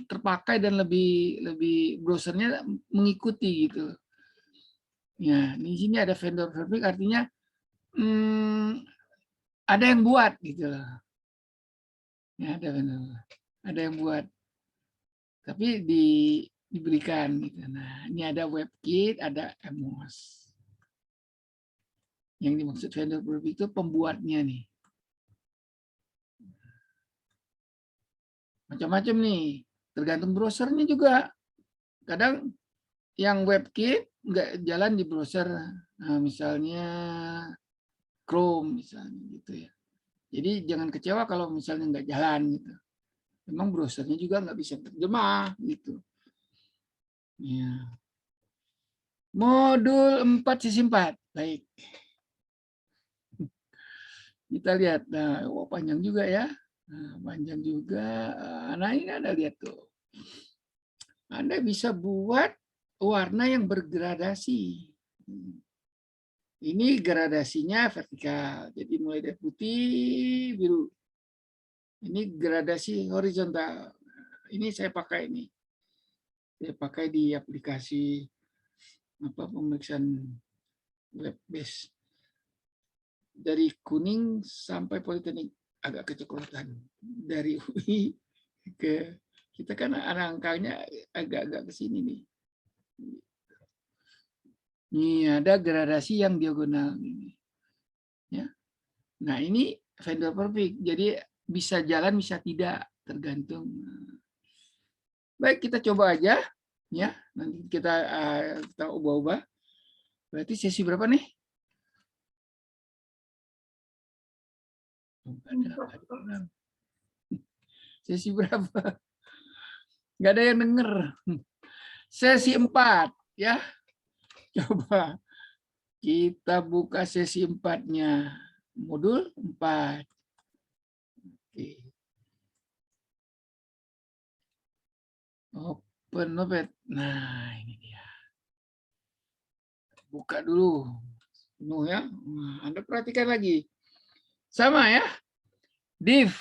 terpakai dan lebih browsernya mengikuti gitu. Ya, di sini ada vendor verifik artinya ada yang buat gitu loh. Ya, ada yang buat. Tapi diberikan gitu. Nah, ini ada WebKit, ada Emos. Yang dimaksud vendor verifik itu pembuatnya nih. Macam-macam nih, tergantung browsernya juga. Kadang yang WebKit nggak jalan di browser, nah, misalnya Chrome misalnya gitu ya. Jadi jangan kecewa kalau misalnya nggak jalan gitu. Memang browsernya juga nggak bisa terjemah gitu. Ya. Modul 4 sisi 4. Baik. Kita lihat. Nah, panjang juga ya. Nah, panjang juga. Nah, ini Anda lihat tuh. Anda bisa buat warna yang bergradasi. Ini gradasinya vertikal. Jadi mulai dari putih, biru. Ini gradasi horizontal. Ini saya pakai ini. Saya pakai di aplikasi pemeriksaan web base. Dari kuning sampai politeknik agak kecoklatan. Dari UI ke kita kan angkanya agak-agak ke sini nih. Ini ada gradasi yang diagonal ini. Ya. Nah, ini vendor perfect. Jadi bisa jalan bisa tidak tergantung. Baik, kita coba aja ya. Nanti kita ubah-ubah. Berarti sesi berapa nih? Sesi berapa? Nggak ada yang denger. Sesi 4 ya. Coba kita buka sesi 4-nya. Modul 4. Oke. Open Notepad. Nah, ini dia. Buka dulu. Penuh ya. Nah, Anda perhatikan lagi. Sama ya. Div.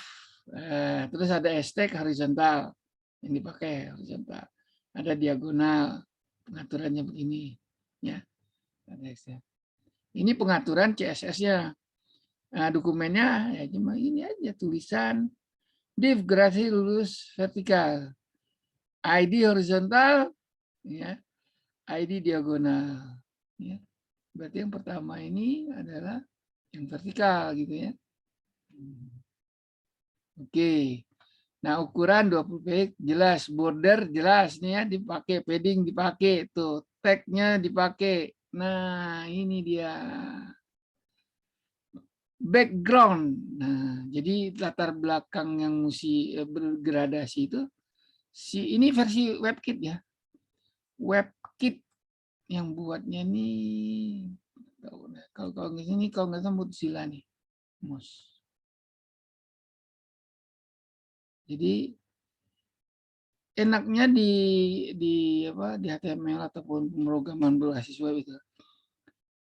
Terus ada hashtag horizontal. Yang dipakai horizontal. Ada diagonal. Pengaturannya begini. Ya. Ini pengaturan CSS-nya. Nah, dokumennya ya cuma ini aja tulisan div grafis lurus vertikal, ID horizontal, ya, ID diagonal. Ya. Berarti yang pertama ini adalah yang vertikal gitu ya. Oke. Nah, ukuran 20 px jelas, border jelas nih ya, dipakai, padding dipakai, tuh, tag-nya dipakai. Nah, ini dia. Background. Nah, jadi latar belakang yang mesti bergradasi itu ini versi WebKit ya. WebKit yang buatnya nih kalau di sini kalau nggak salah Mozilla nih. Jadi enaknya di HTML ataupun pemrograman berbasis web itu.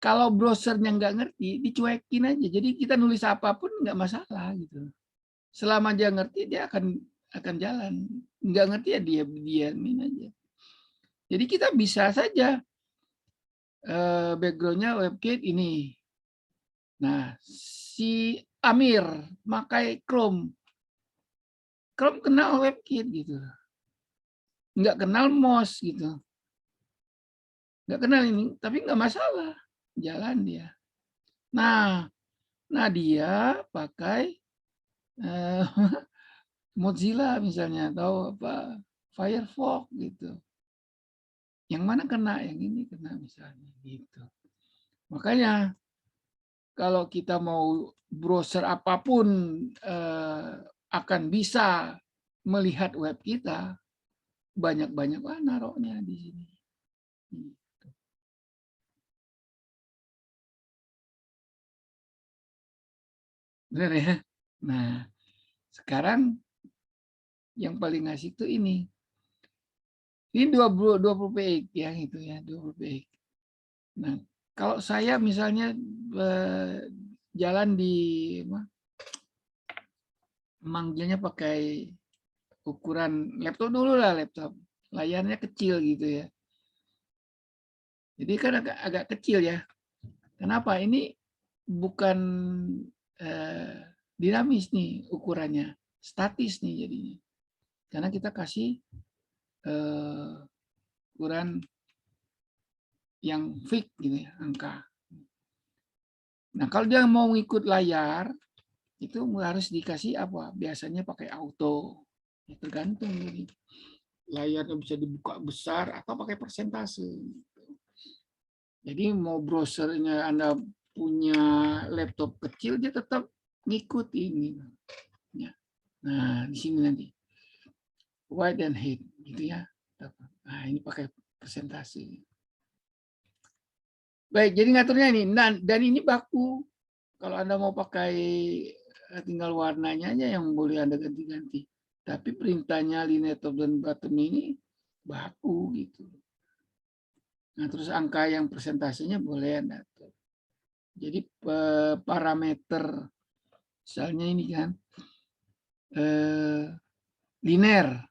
Kalau browsernya nggak ngerti, dicuekin aja. Jadi kita nulis apapun nggak masalah gitu. Selama dia ngerti, dia akan jalan. Nggak ngerti ya dia diamin aja. Jadi kita bisa saja backgroundnya WebKit ini. Nah, si Amir pakai Chrome. Chrome kenal WebKit gitu. Nggak kenal Moz gitu. Nggak kenal ini, tapi nggak masalah. Jalan dia. Nah dia pakai Mozilla misalnya atau apa Firefox gitu. Yang mana kena, yang ini kena misalnya gitu. Makanya kalau kita mau browser apapun akan bisa melihat web kita, banyak-banyak naruhnya di sini. Benar ya? Nah, sekarang yang paling asik tuh ini. Ini 20 px ya itu ya, 20 px. Nah, kalau saya misalnya jalan di manggilnya pakai ukuran laptop dulu lah, laptop. Layarnya kecil gitu ya. Jadi kan agak kecil ya. Kenapa? Ini bukan dinamis nih ukurannya, statis nih jadinya. Karena kita kasih ukuran yang fix gitu ya, angka. Nah, kalau dia mau ngikut layar, itu harus dikasih apa? Biasanya pakai auto. Ya, tergantung jadi. Layarnya bisa dibuka besar atau pakai persentase. Jadi mau browsernya Anda punya laptop kecil, dia tetap ngikut ini. Ya. Nah, di sini nanti wide and height gitu ya. Nah, ini pakai persentase. Baik, jadi ngaturnya ini. Nah, dan ini baku. Kalau Anda mau pakai tinggal warnanya aja yang boleh Anda ganti-ganti. Tapi perintahnya linear top dan bottom ini baku gitu. Nah, terus angka yang persentasenya boleh Anda atur. Jadi parameter misalnya ini kan linear,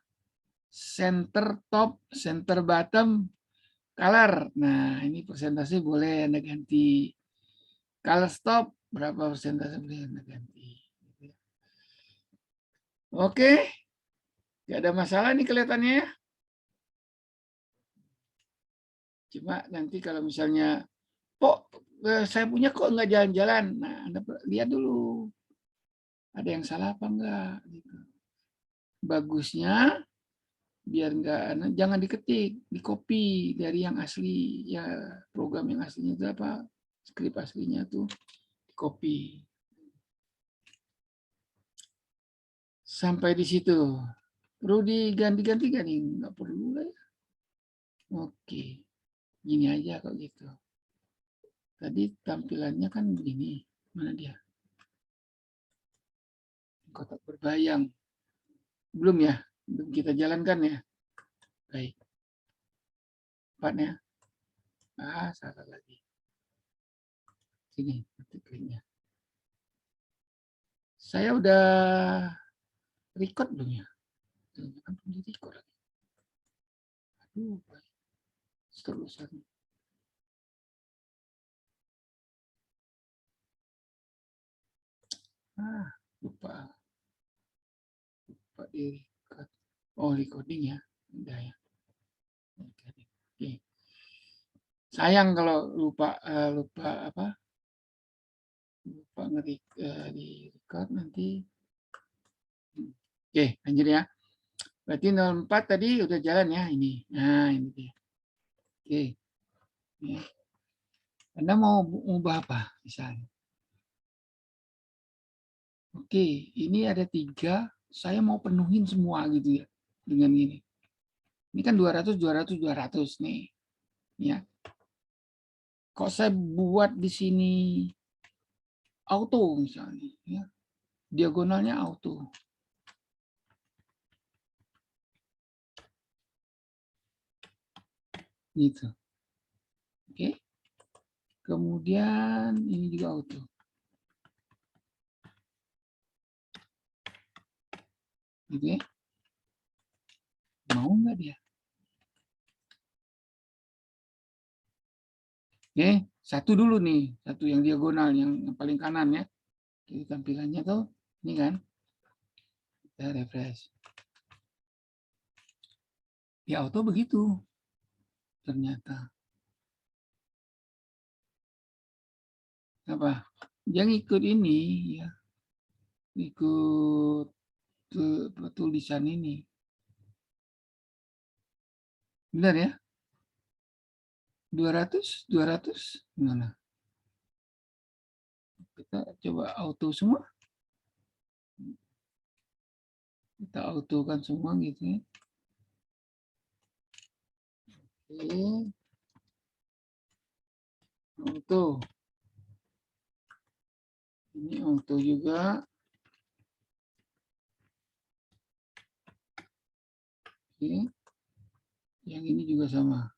center top, center bottom, color. Nah, ini persentase boleh Anda ganti. Color stop, berapa persentase boleh Anda ganti. Oke, nggak ada masalah nih kelihatannya ya. Cuma nanti kalau misalnya, kok saya punya kok nggak jalan-jalan. Nah, Anda lihat dulu. Ada yang salah apa enggak. Gitu. Bagusnya, biar enggak, jangan diketik, di-copy dari yang asli. Ya, program yang aslinya itu apa, skrip aslinya tuh, copy. Sampai di situ. Perlu diganti-ganti kan? Enggak perlu lah ya. Oke, gini aja kok gitu. Tadi tampilannya kan begini. Mana dia? Kotak berbayang. Belum ya? Belum kita jalankan ya? Baik. Tempatnya. Salah lagi. Sini, kliknya. Saya udah record belum ya? Kan belum di record lagi. Aduh, baik. Terusan. Lupa. Lupa di record. Oh, recording ya. Udah ya. Oke. Sayang kalau lupa apa? Lupa di record nanti. Oke, lanjut ya. Berarti 04 tadi udah jalan ya ini. Nah, ini dia. Oke. Ya. Anda mau ubah apa misalnya? Oke, ini ada 3. Saya mau penuhin semua gitu ya. Dengan ini. Ini kan 200, 200, 200 nih. Ya. Kok saya buat di sini auto misalnya. Ya. Diagonalnya auto. Gitu. Oke. Kemudian ini juga auto. Gitu ya. Mau nggak dia? Oke, satu dulu nih. Satu yang diagonal, yang paling kanan ya. Jadi tampilannya tuh ini kan. Kita refresh. Ya auto begitu. Ternyata. Apa? Yang ikut ini ya. Ikut tulisan ini. Benar ya? 200, 200 gimana? Kita coba auto semua. Kita auto kan semua gitu ya. Oke. Auto. Ini auto juga. Oke. Yang ini juga sama.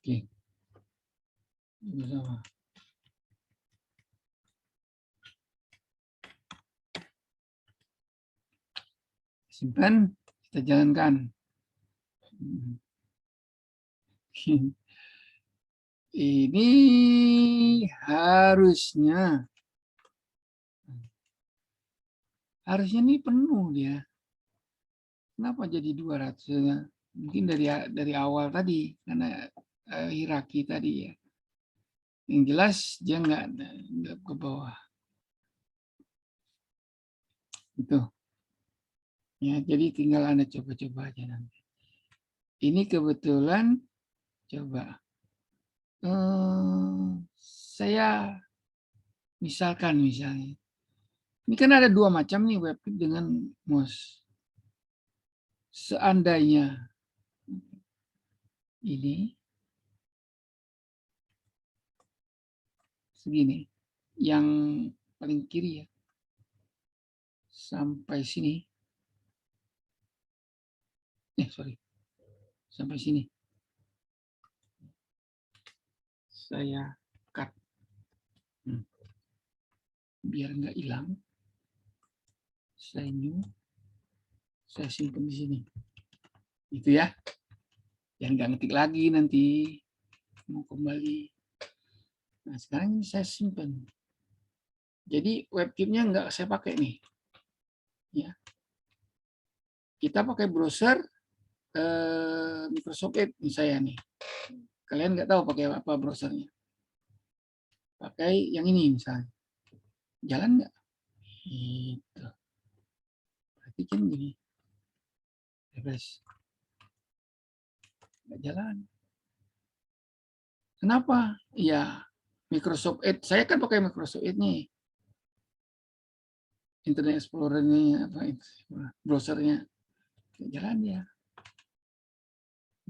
Oke. Bersama. Simpan, kita jalankan. Ini harusnya ini penuh dia. Kenapa jadi 200? Mungkin dari awal tadi karena hierarki tadi ya. Yang jelas dia nggak ke bawah. Itu. Ya, jadi tinggal Anda coba-coba aja nanti. Ini kebetulan coba saya misalnya ini kan ada 2 macam nih WebKit dengan mouse. Seandainya ini segini, yang paling kiri ya, sampai sini. Sampai sini. Saya cut. Biar nggak hilang. Saya new. Saya simpan di sini. Itu ya. Yang nggak ngetik lagi nanti. Mau kembali. Nah, sekarang ini saya simpan. Jadi WebKit-nya nggak saya pakai nih. Ya. Kita pakai browser Microsoft Edge misalnya nih. Kalian nggak tahu pakai apa browsernya. Pakai yang ini misalnya. Jalan nggak? Gitu. Berarti kan gini. Refresh. Nggak jalan. Kenapa? Ya, Microsoft Edge. Saya kan pakai Microsoft Edge nih. Internet Explorer-nya, browsernya. Nggak jalan ya.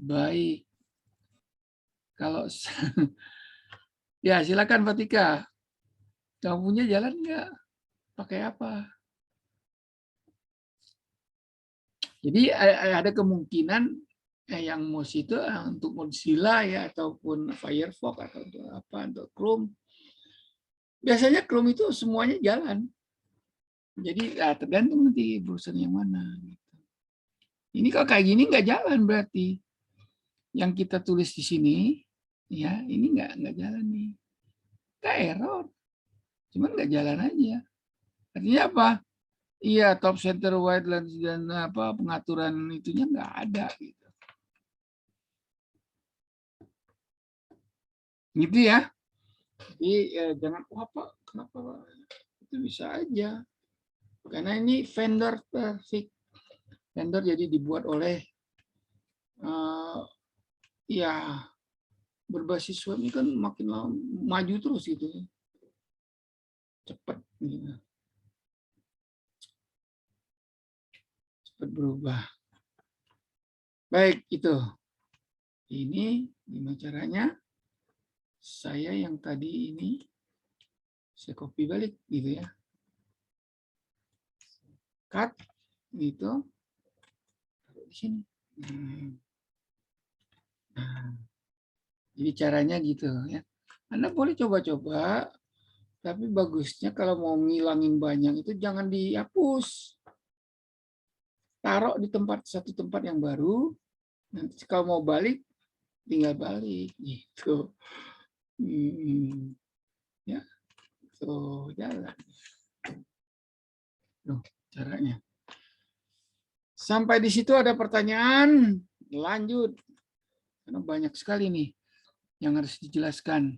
Baik. Kalau ya silakan Pak Tika. Kamu punya jalan nggak? Pakai apa? Jadi ada kemungkinan yang mouse itu untuk Mozilla ya ataupun Firefox atau apa untuk Chrome. Biasanya Chrome itu semuanya jalan. Jadi tergantung nanti browsernya mana. Ini kalau kayak gini nggak jalan berarti. Yang kita tulis di sini, ya ini nggak jalan nih. Nggak error. Cuman nggak jalan aja. Artinya apa? Iya, top center wide dan apa pengaturan itunya nggak ada gitu. Gitu ya. Jadi jangan apa kenapa itu bisa aja. Karena ini vendor perfect. Vendor jadi dibuat oleh ya berbasis web ini kan makin maju terus gitu. Cepat gitu. Cepat berubah. Baik, itu. Ini gimana caranya? Saya yang tadi ini saya copy balik gitu ya. Cut gitu. Taruh di sini. Nah, jadi caranya gitu ya. Anda boleh coba-coba, tapi bagusnya kalau mau ngilangin banyak itu jangan dihapus. Taruh di satu tempat yang baru. Nanti kalau mau balik, tinggal balik gitu. Ya, tuh jalan. Tuh caranya. Sampai di situ ada pertanyaan, lanjut. Karena banyak sekali nih yang harus dijelaskan.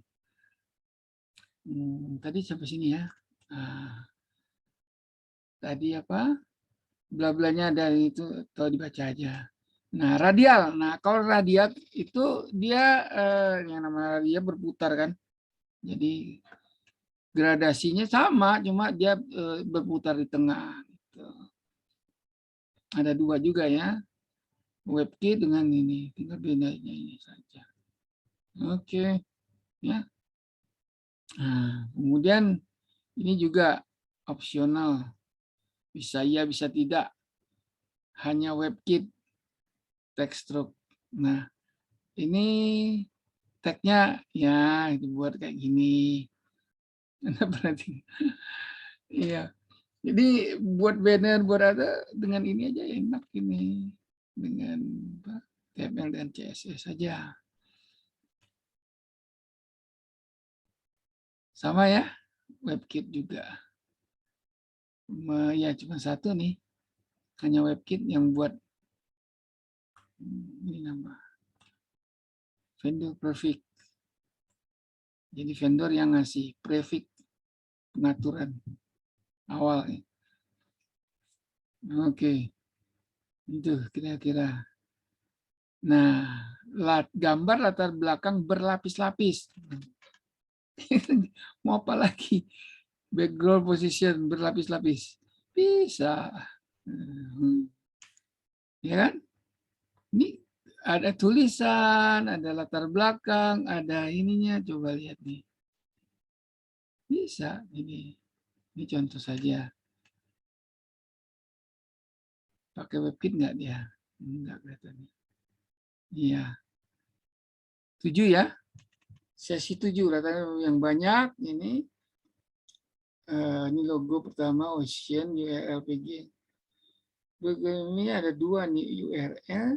Tadi sampai sini ya. Nah, tadi apa? Bla-blanya dari itu atau dibaca aja. Nah, radial. Nah, kalau radial itu dia yang namanya radial berputar kan. Jadi gradasinya sama, cuma dia berputar di tengah. Gitu. Ada 2 juga ya. WebKit dengan ini, tinggal bedanya ini saja. Oke, ya. Nah, kemudian ini juga opsional. Bisa ya, bisa tidak. Hanya WebKit text stroke. Nah, ini tag-nya ya dibuat kayak gini. Anda perhatikan. Iya. Jadi buat banner, buat ada dengan ini aja enak ini. Dengan HTML dan CSS saja. Sama ya, WebKit juga. Ya cuma satu nih. Hanya WebKit yang buat ini nama vendor prefix. Jadi vendor yang ngasih prefix pengaturan awal. Oke. Itu kira-kira. Nah, gambar latar belakang berlapis-lapis. Mau apa lagi? Background position berlapis-lapis. Bisa. Ya kan? Ini ada tulisan, ada latar belakang, ada ininya. Coba lihat nih. Bisa. Ini contoh saja. Pakai WebKit nggak dia? Enggak kelihatan. Iya. 7 ya. Sesi 7 katanya yang banyak ini. Ini logo pertama Ocean URL PG. Ini ada 2 nih URL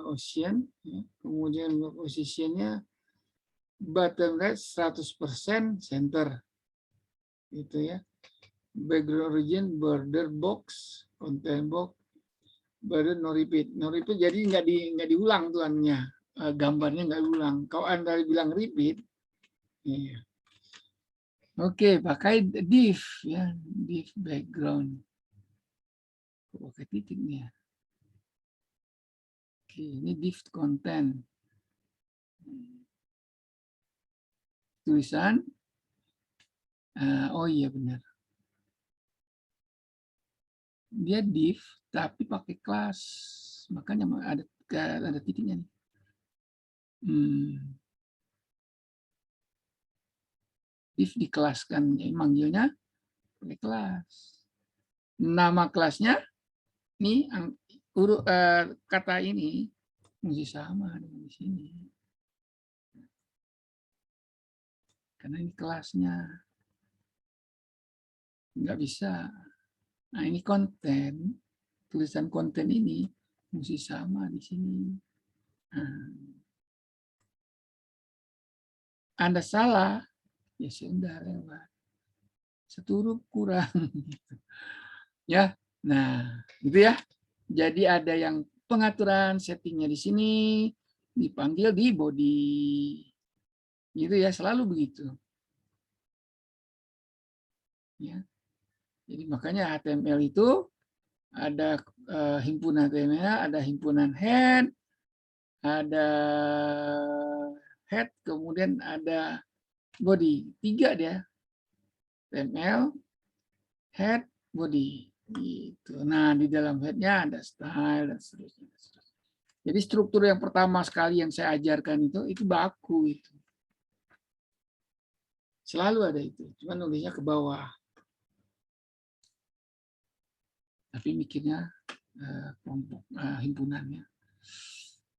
Ocean, ya. Kemudian posisinya button right 100% center, gitu ya. Background region border box, content box, border no repeat. No repeat jadi nggak diulang tuannya, gambarnya nggak diulang. Kalau Anda bilang repeat, iya. Oke, pakai div ya, div background. Pakai titik nih ya. Oke, ini div content. Tulisan. Oh iya benar. Dia div tapi pakai kelas. Makanya ada titiknya nih. Div dikelaskan, jadi manggilnya pakai kelas. Nama kelasnya nih kata ini mesti sama dengan di sini. Karena ini kelasnya. Nggak bisa. Nah, ini konten, tulisan konten ini mesti sama di sini. Nah, Anda salah, ya sudah lewat. Satu huruf kurang. Ya, nah, gitu ya. Jadi ada yang pengaturan settingnya di sini, dipanggil di body. Gitu ya, selalu begitu. Ya. Jadi makanya HTML itu ada himpunan HTML, ada himpunan head, ada head, kemudian ada body. 3 dia. HTML, head, body. Gitu. Nah, di dalam head-nya ada style dan seterusnya. Jadi struktur yang pertama sekali yang saya ajarkan itu baku itu. Selalu ada itu, cuma nulisnya ke bawah. Tapi mikirnya kelompok himpunannya.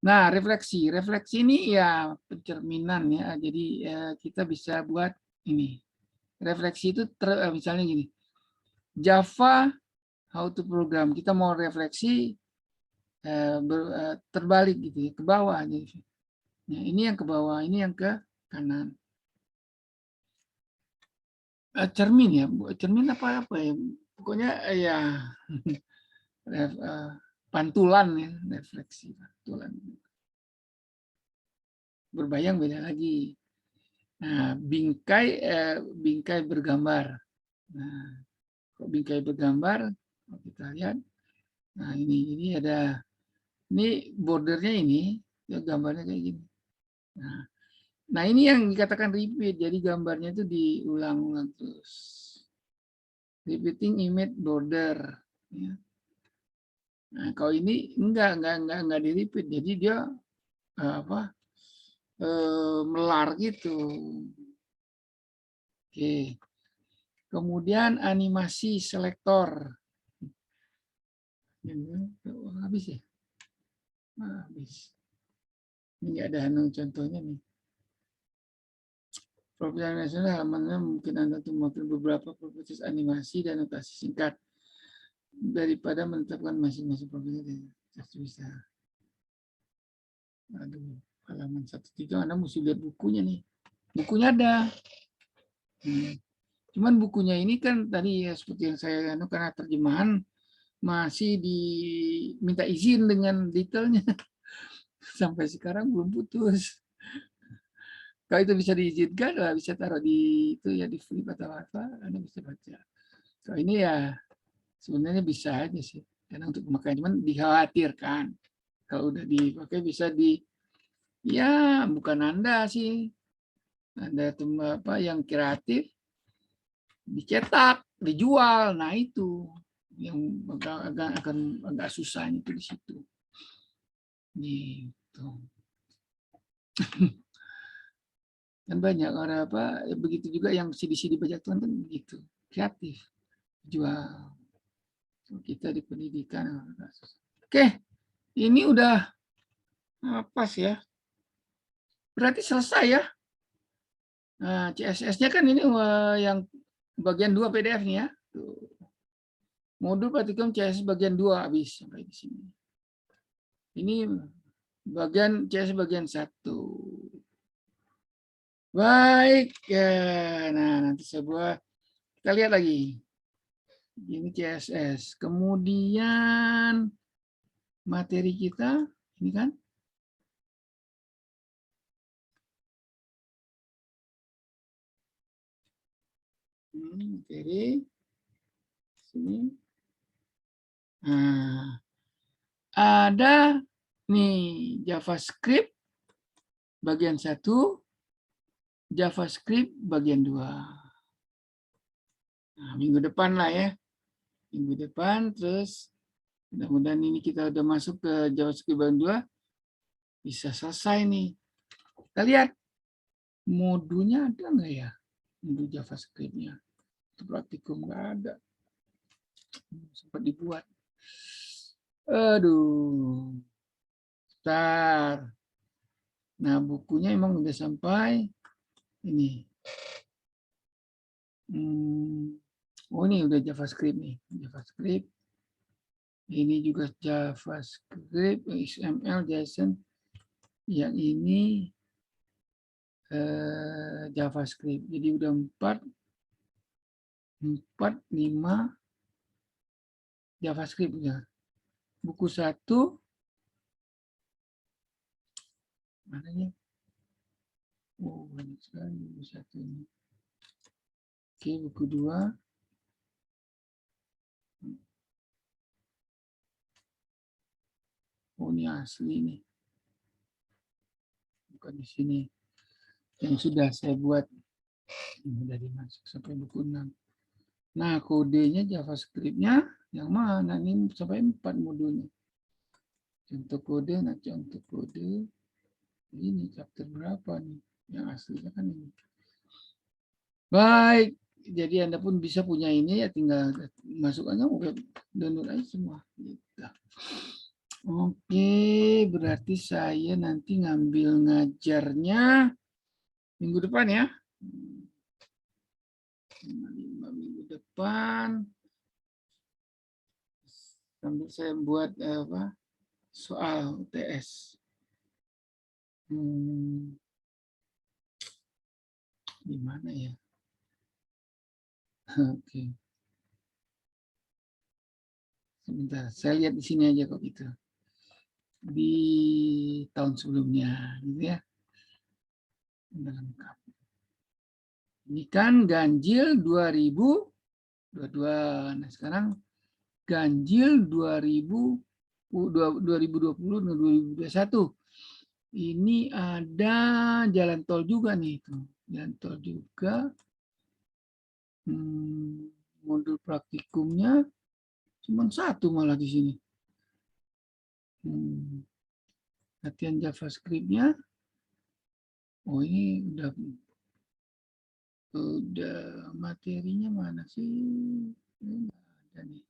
Nah, refleksi. Refleksi ini ya pencerminan ya. Jadi kita bisa buat ini. Refleksi itu misalnya gini. Java how to program. Kita mau refleksi terbalik gitu ya, ke bawah. Jadi, ya, ini yang ke bawah, ini yang ke kanan. Cermin ya, cermin apa ya. Pokoknya ya pantulan ya, refleksi pantulan. Berbayang beda lagi. Nah, bingkai bergambar. Nah, kalau bingkai bergambar, kalau kita lihat, nah ini ada, ini bordernya ini, ya gambarnya kayak gini. Nah ini yang dikatakan repeat, jadi gambarnya itu diulang-ulang terus. Repeating image border. Ya. Nah kalau ini enggak di repeat, jadi dia melar gitu. Oke. Kemudian animasi selektor. Habis ya? Habis. Ini ada contohnya nih. Properti animasi halamannya mungkin Anda untuk memakai beberapa properti animasi dan notasi singkat daripada menetapkan masing-masing properti. Bisa. Aduh, halaman 1.3 Anda mesti lihat bukunya nih. Bukunya ada. Cuman bukunya ini kan tadi ya seperti yang saya karena terjemahan masih diminta izin dengan detailnya. Sampai sekarang belum putus. Kalau itu bisa diizinkan, bisa taruh di itu ya di flip atau apa, Anda bisa baca. Kalau ini ya sebenarnya bisa aja sih, karena untuk pemakaian cuman dikhawatirkan kalau udah dipakai bisa ya bukan Anda sih, Anda apa yang kreatif dicetak, dijual, nah itu yang agak susahnya itu di situ. Gitu. Kan banyak orang apa begitu juga yang CD-CD bajak tuan kan begitu kreatif jual kita di pendidikan. Oke, ini udah pas ya, berarti selesai ya. Nah, CSS-nya kan ini yang bagian 2 PDF nih ya. Modul praktikum CSS bagian 2 habis sampai di sini. Ini bagian CSS bagian 1. Baik, ya. Nah, nanti saya buat. Kita lihat lagi. Ini CSS. Kemudian materi kita, ini kan. Ini materi. Sini. Nah, ada nih JavaScript bagian 1, JavaScript bagian 2. Nah, minggu depan lah ya. Minggu depan, terus mudah-mudahan ini kita udah masuk ke JavaScript bagian 2, bisa selesai nih. Kita lihat modulnya ada nggak ya? Modul JavaScript-nya. Itu praktikum nggak ada. Sempat dibuat. Aduh. Bentar. Nah, bukunya emang udah sampai ini. Oh, ini udah JavaScript nih. JavaScript. Ini juga JavaScript, XML, JSON. Yang ini JavaScript. Jadi udah 4, 5 JavaScript ya. Buku 1 mananya? Oh, banyak sekali buku 1 ini. Oke, buku 2. Oh, ini asli nih. Bukan di sini. Yang sudah saya buat. Ini dari masuk sampai buku 6. Nah, kodenya JavaScript-nya yang mana? Ini sampai 4 modulnya. Contoh kode, nah contoh kode. Ini chapter berapa nih? Yang aslinya kan ini. Baik, jadi Anda pun bisa punya ini ya, tinggal masuk aja web, download aja semua. Gitu. Oke, berarti saya nanti ngambil ngajarnya minggu depan ya. 5 minggu depan. Sambil saya buat soal UTS. Di mana ya? Oke. Sebentar, saya lihat di sini aja kok gitu. Di tahun sebelumnya, gitu ya. Lengkap. Ini kan ganjil 2022. Nah, sekarang ganjil 2020 dan 2021. Ini ada jalan tol juga nih. Jalan tol juga. Modul praktikumnya cuma 1 malah di sini. Latihan JavaScript-nya. Oh, ini udah materinya mana sih? Nggak ada nih.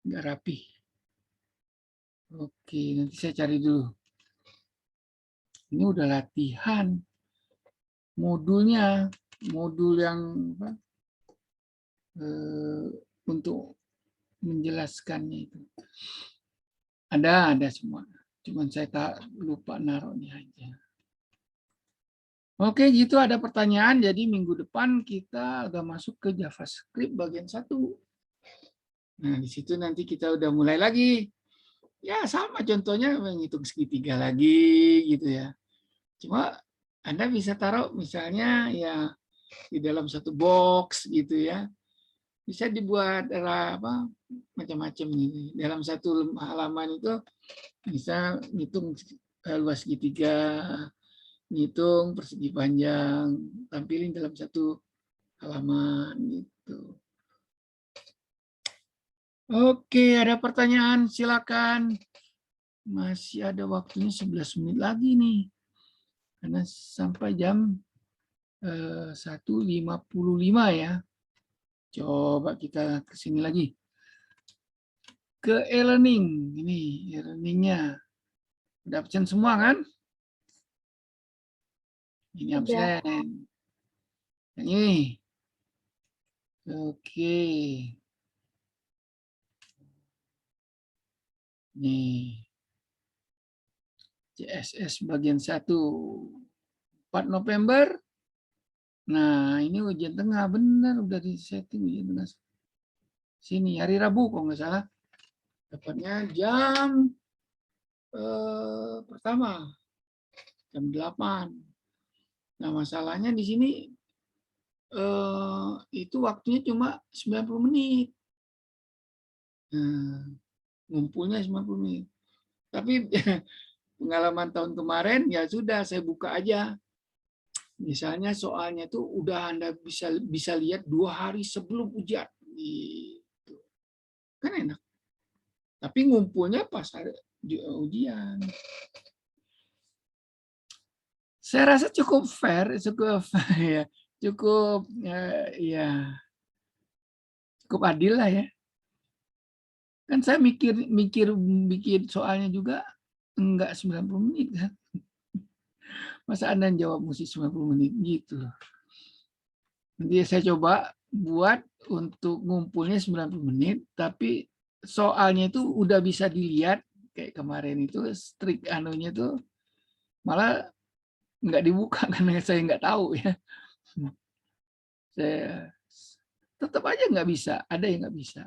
Nggak rapi. Oke, nanti saya cari dulu. Ini udah latihan. Modulnya, modul yang apa, untuk menjelaskannya itu. Ada semua. Cuman saya tak lupa naruhnya aja. Oke, gitu ada pertanyaan. Jadi minggu depan kita udah masuk ke JavaScript bagian 1. Nah, di situ nanti kita udah mulai lagi. Ya, sama contohnya menghitung segitiga lagi gitu ya. Cuma Anda bisa taruh misalnya ya di dalam satu box gitu ya. Bisa dibuat apa macam-macam gitu. Dalam satu halaman itu bisa ngitung luas segitiga, ngitung persegi panjang, tampilin dalam satu halaman gitu. Oke, ada pertanyaan silakan. Masih ada waktunya 11 menit lagi nih. Karena sampai jam 1.55 ya. Coba kita ke sini lagi. Ke e-learning. Ini e-learningnya. Udah absen semua kan? Ini absen. Yang ini. Oke. Nih. CSS bagian 1. 4 November. Nah, ini ujian tengah. Benar, udah di-setting ujian tengah. Sini, hari Rabu kalau nggak salah. Dapatnya jam pertama. Jam 8. Nah, masalahnya di sini itu waktunya cuma 90 menit. Nah, ngumpulnya 90 menit. Tapi pengalaman tahun kemarin ya sudah saya buka aja. Misalnya soalnya tuh udah Anda bisa lihat 2 hari sebelum ujian. Gitu. Kan enak. Tapi ngumpulnya pas hari ujian. Saya rasa cukup fair, cukup ya, cukup ya cukup adil lah ya. Kan saya mikir bikin soalnya juga enggak 90 menit kan. Masa Anda jawab mesti 90 menit gitu. Nanti saya coba buat untuk ngumpulnya 90 menit, tapi soalnya itu udah bisa dilihat kayak kemarin itu strik anunya tuh malah nggak dibuka karena saya nggak tahu ya. Saya tetap aja nggak bisa, ada yang nggak bisa.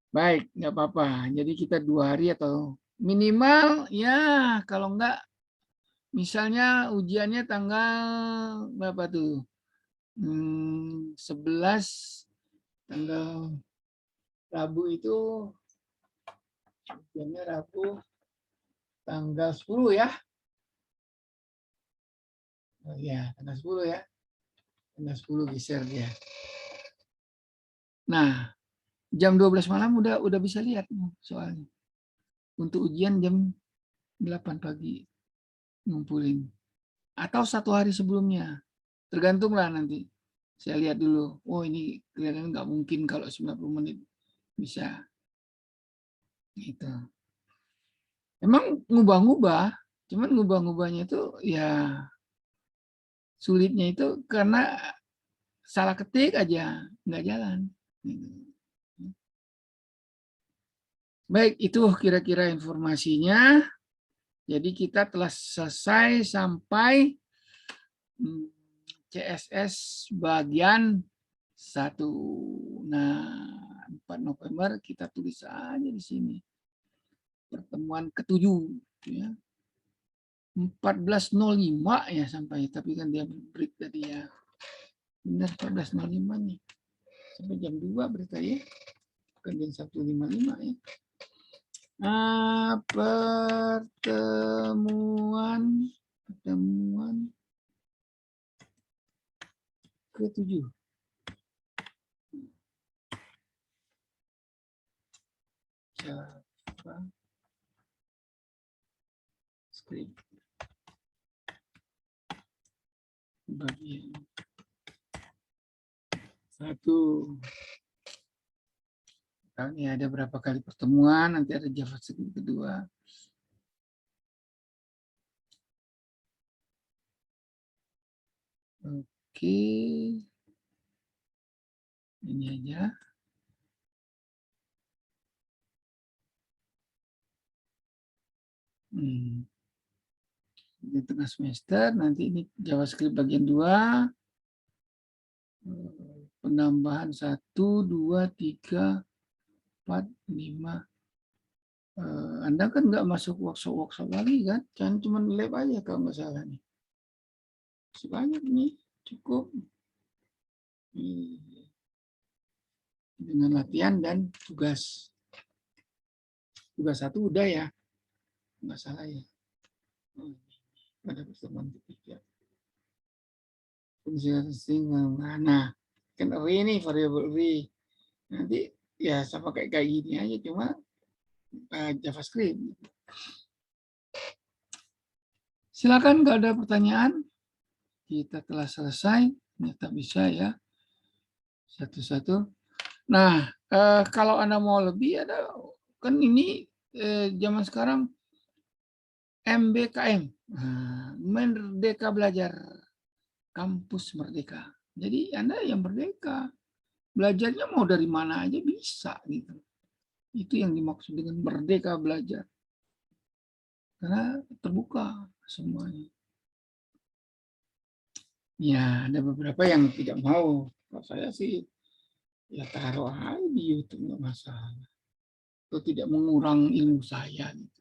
Baik, nggak apa-apa. Jadi kita 2 hari atau minimal ya kalau nggak misalnya ujiannya tanggal berapa tuh? 11 tanggal Rabu itu ujiannya Rabu tanggal 10 ya. Oh ya, tanggal 10 ya. Tanggal 10 geser dia. Nah, jam 12 malam udah bisa lihat soalnya. Untuk ujian jam 8 pagi ngumpulin. Atau 1 hari sebelumnya. Tergantunglah nanti. Saya lihat dulu. Oh ini kelihatannya nggak mungkin kalau 90 menit bisa. Gitu. Emang ngubah-ngubah. Cuman ngubah-ngubahnya itu ya sulitnya itu karena salah ketik aja. Nggak jalan. Baik, itu kira-kira informasinya. Jadi kita telah selesai sampai CSS bagian 1. Nah, 4 November kita tulis aja di sini. Pertemuan ke-7 ya. 14.05 ya sampai, tapi kan dia break tadi ya. Benar 14.05 nih. Sampai jam 2 berita ya. Bukan jam 1.55 ya. Pertemuan ke-7. Java script bagian 1. Ini ada berapa kali pertemuan, nanti ada JavaScript kedua. Oke. Ini aja. Di tengah semester, nanti ini JavaScript bagian 2. Penambahan 1, 2, 3, 4, 5. Anda kan nggak masuk workshop lagi kan? Jangan cuma lab aja kalau nggak salah nih. Masih banyak nih, cukup. Dengan latihan dan tugas. Tugas 1 udah ya, nggak salah ya. Pada pertemuan ketiga. Fungsi testing mana? Kan array ini variable array. Nanti ya sama kayak gini aja, cuma JavaScript. Silakan kalau ada pertanyaan. Kita telah selesai. Ternyata bisa ya. Satu-satu. Nah, kalau Anda mau lebih, ada kan ini zaman sekarang MBKM. Merdeka Belajar. Kampus Merdeka. Jadi Anda yang merdeka. Belajarnya mau dari mana aja bisa gitu. Itu yang dimaksud dengan merdeka belajar. Karena terbuka semuanya. Ya, ada beberapa yang tidak mau. Kalau saya sih, ya taruh aja di YouTube, nggak masalah. Itu tidak mengurang ilmu saya. Gitu.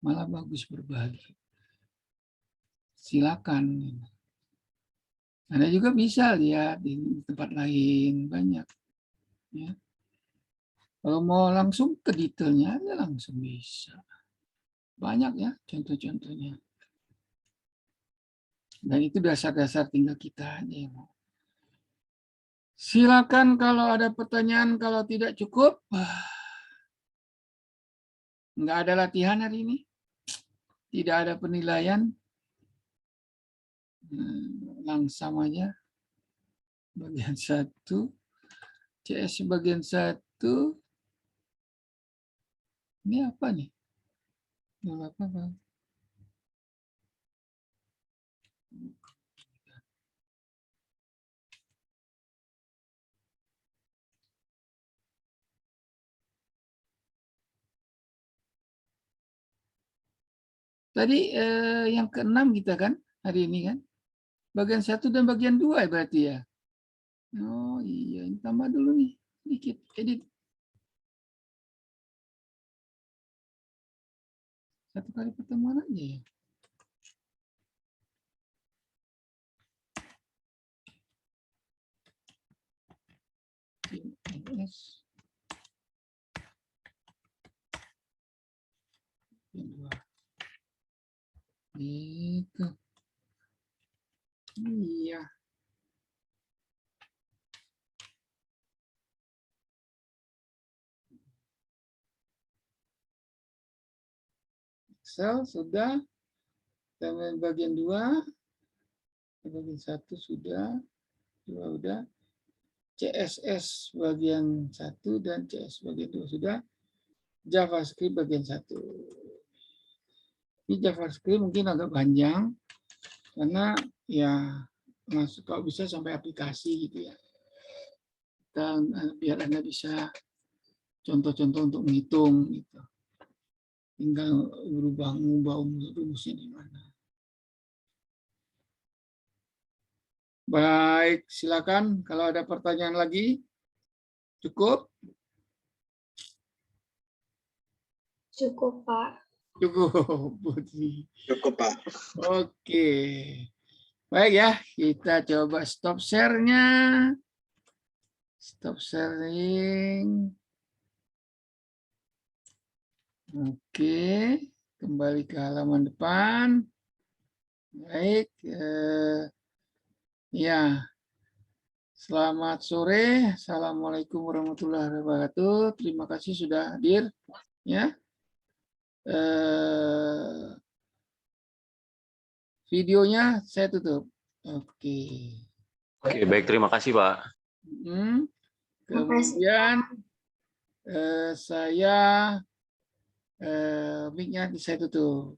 Malah bagus berbagi. Silakan. Anda juga bisa lihat di tempat lain, banyak. Ya. Kalau mau langsung ke detailnya, ya langsung bisa. Banyak ya contoh-contohnya. Dan itu dasar-dasar tinggal kita aja yang mau. Silakan kalau ada pertanyaan, kalau tidak cukup, nggak ada latihan hari ini, tidak ada penilaian, langsung aja. Bagian 1, CS bagian 1, ini apa nih? Apa, Bang? Tadi yang ke-6 kita kan, hari ini kan? Bagian 1 dan bagian 2 ya berarti ya? Oh iya, ini tambah dulu nih, sedikit, edit. Satu kali pertemuan aja ya. CMS. Itu. Iya. Excel sudah. Dan bagian 2. Bagian 1 sudah. 2 udah. CSS bagian 1 dan CS bagian 2 sudah. JavaScript bagian 1. Ini JavaScript mungkin agak panjang karena ya masuk kalau bisa sampai aplikasi gitu ya. Dan biar Anda bisa contoh-contoh untuk menghitung gitu. Tinggal berubah rumusnya di mana. Baik, silakan kalau ada pertanyaan lagi. Cukup? Cukup, Pak. Cukup, Putri. Cukup, Pak. Oke. Baik ya, kita coba stop share-nya. Stop sharing. Oke, kembali ke halaman depan. Baik, ya. Selamat sore. Assalamualaikum warahmatullahi wabarakatuh. Terima kasih sudah hadir. Ya. Videonya saya tutup. Oke. Oke, baik. Terima kasih, Pak. Kemudian saya mic-nya saya tutup.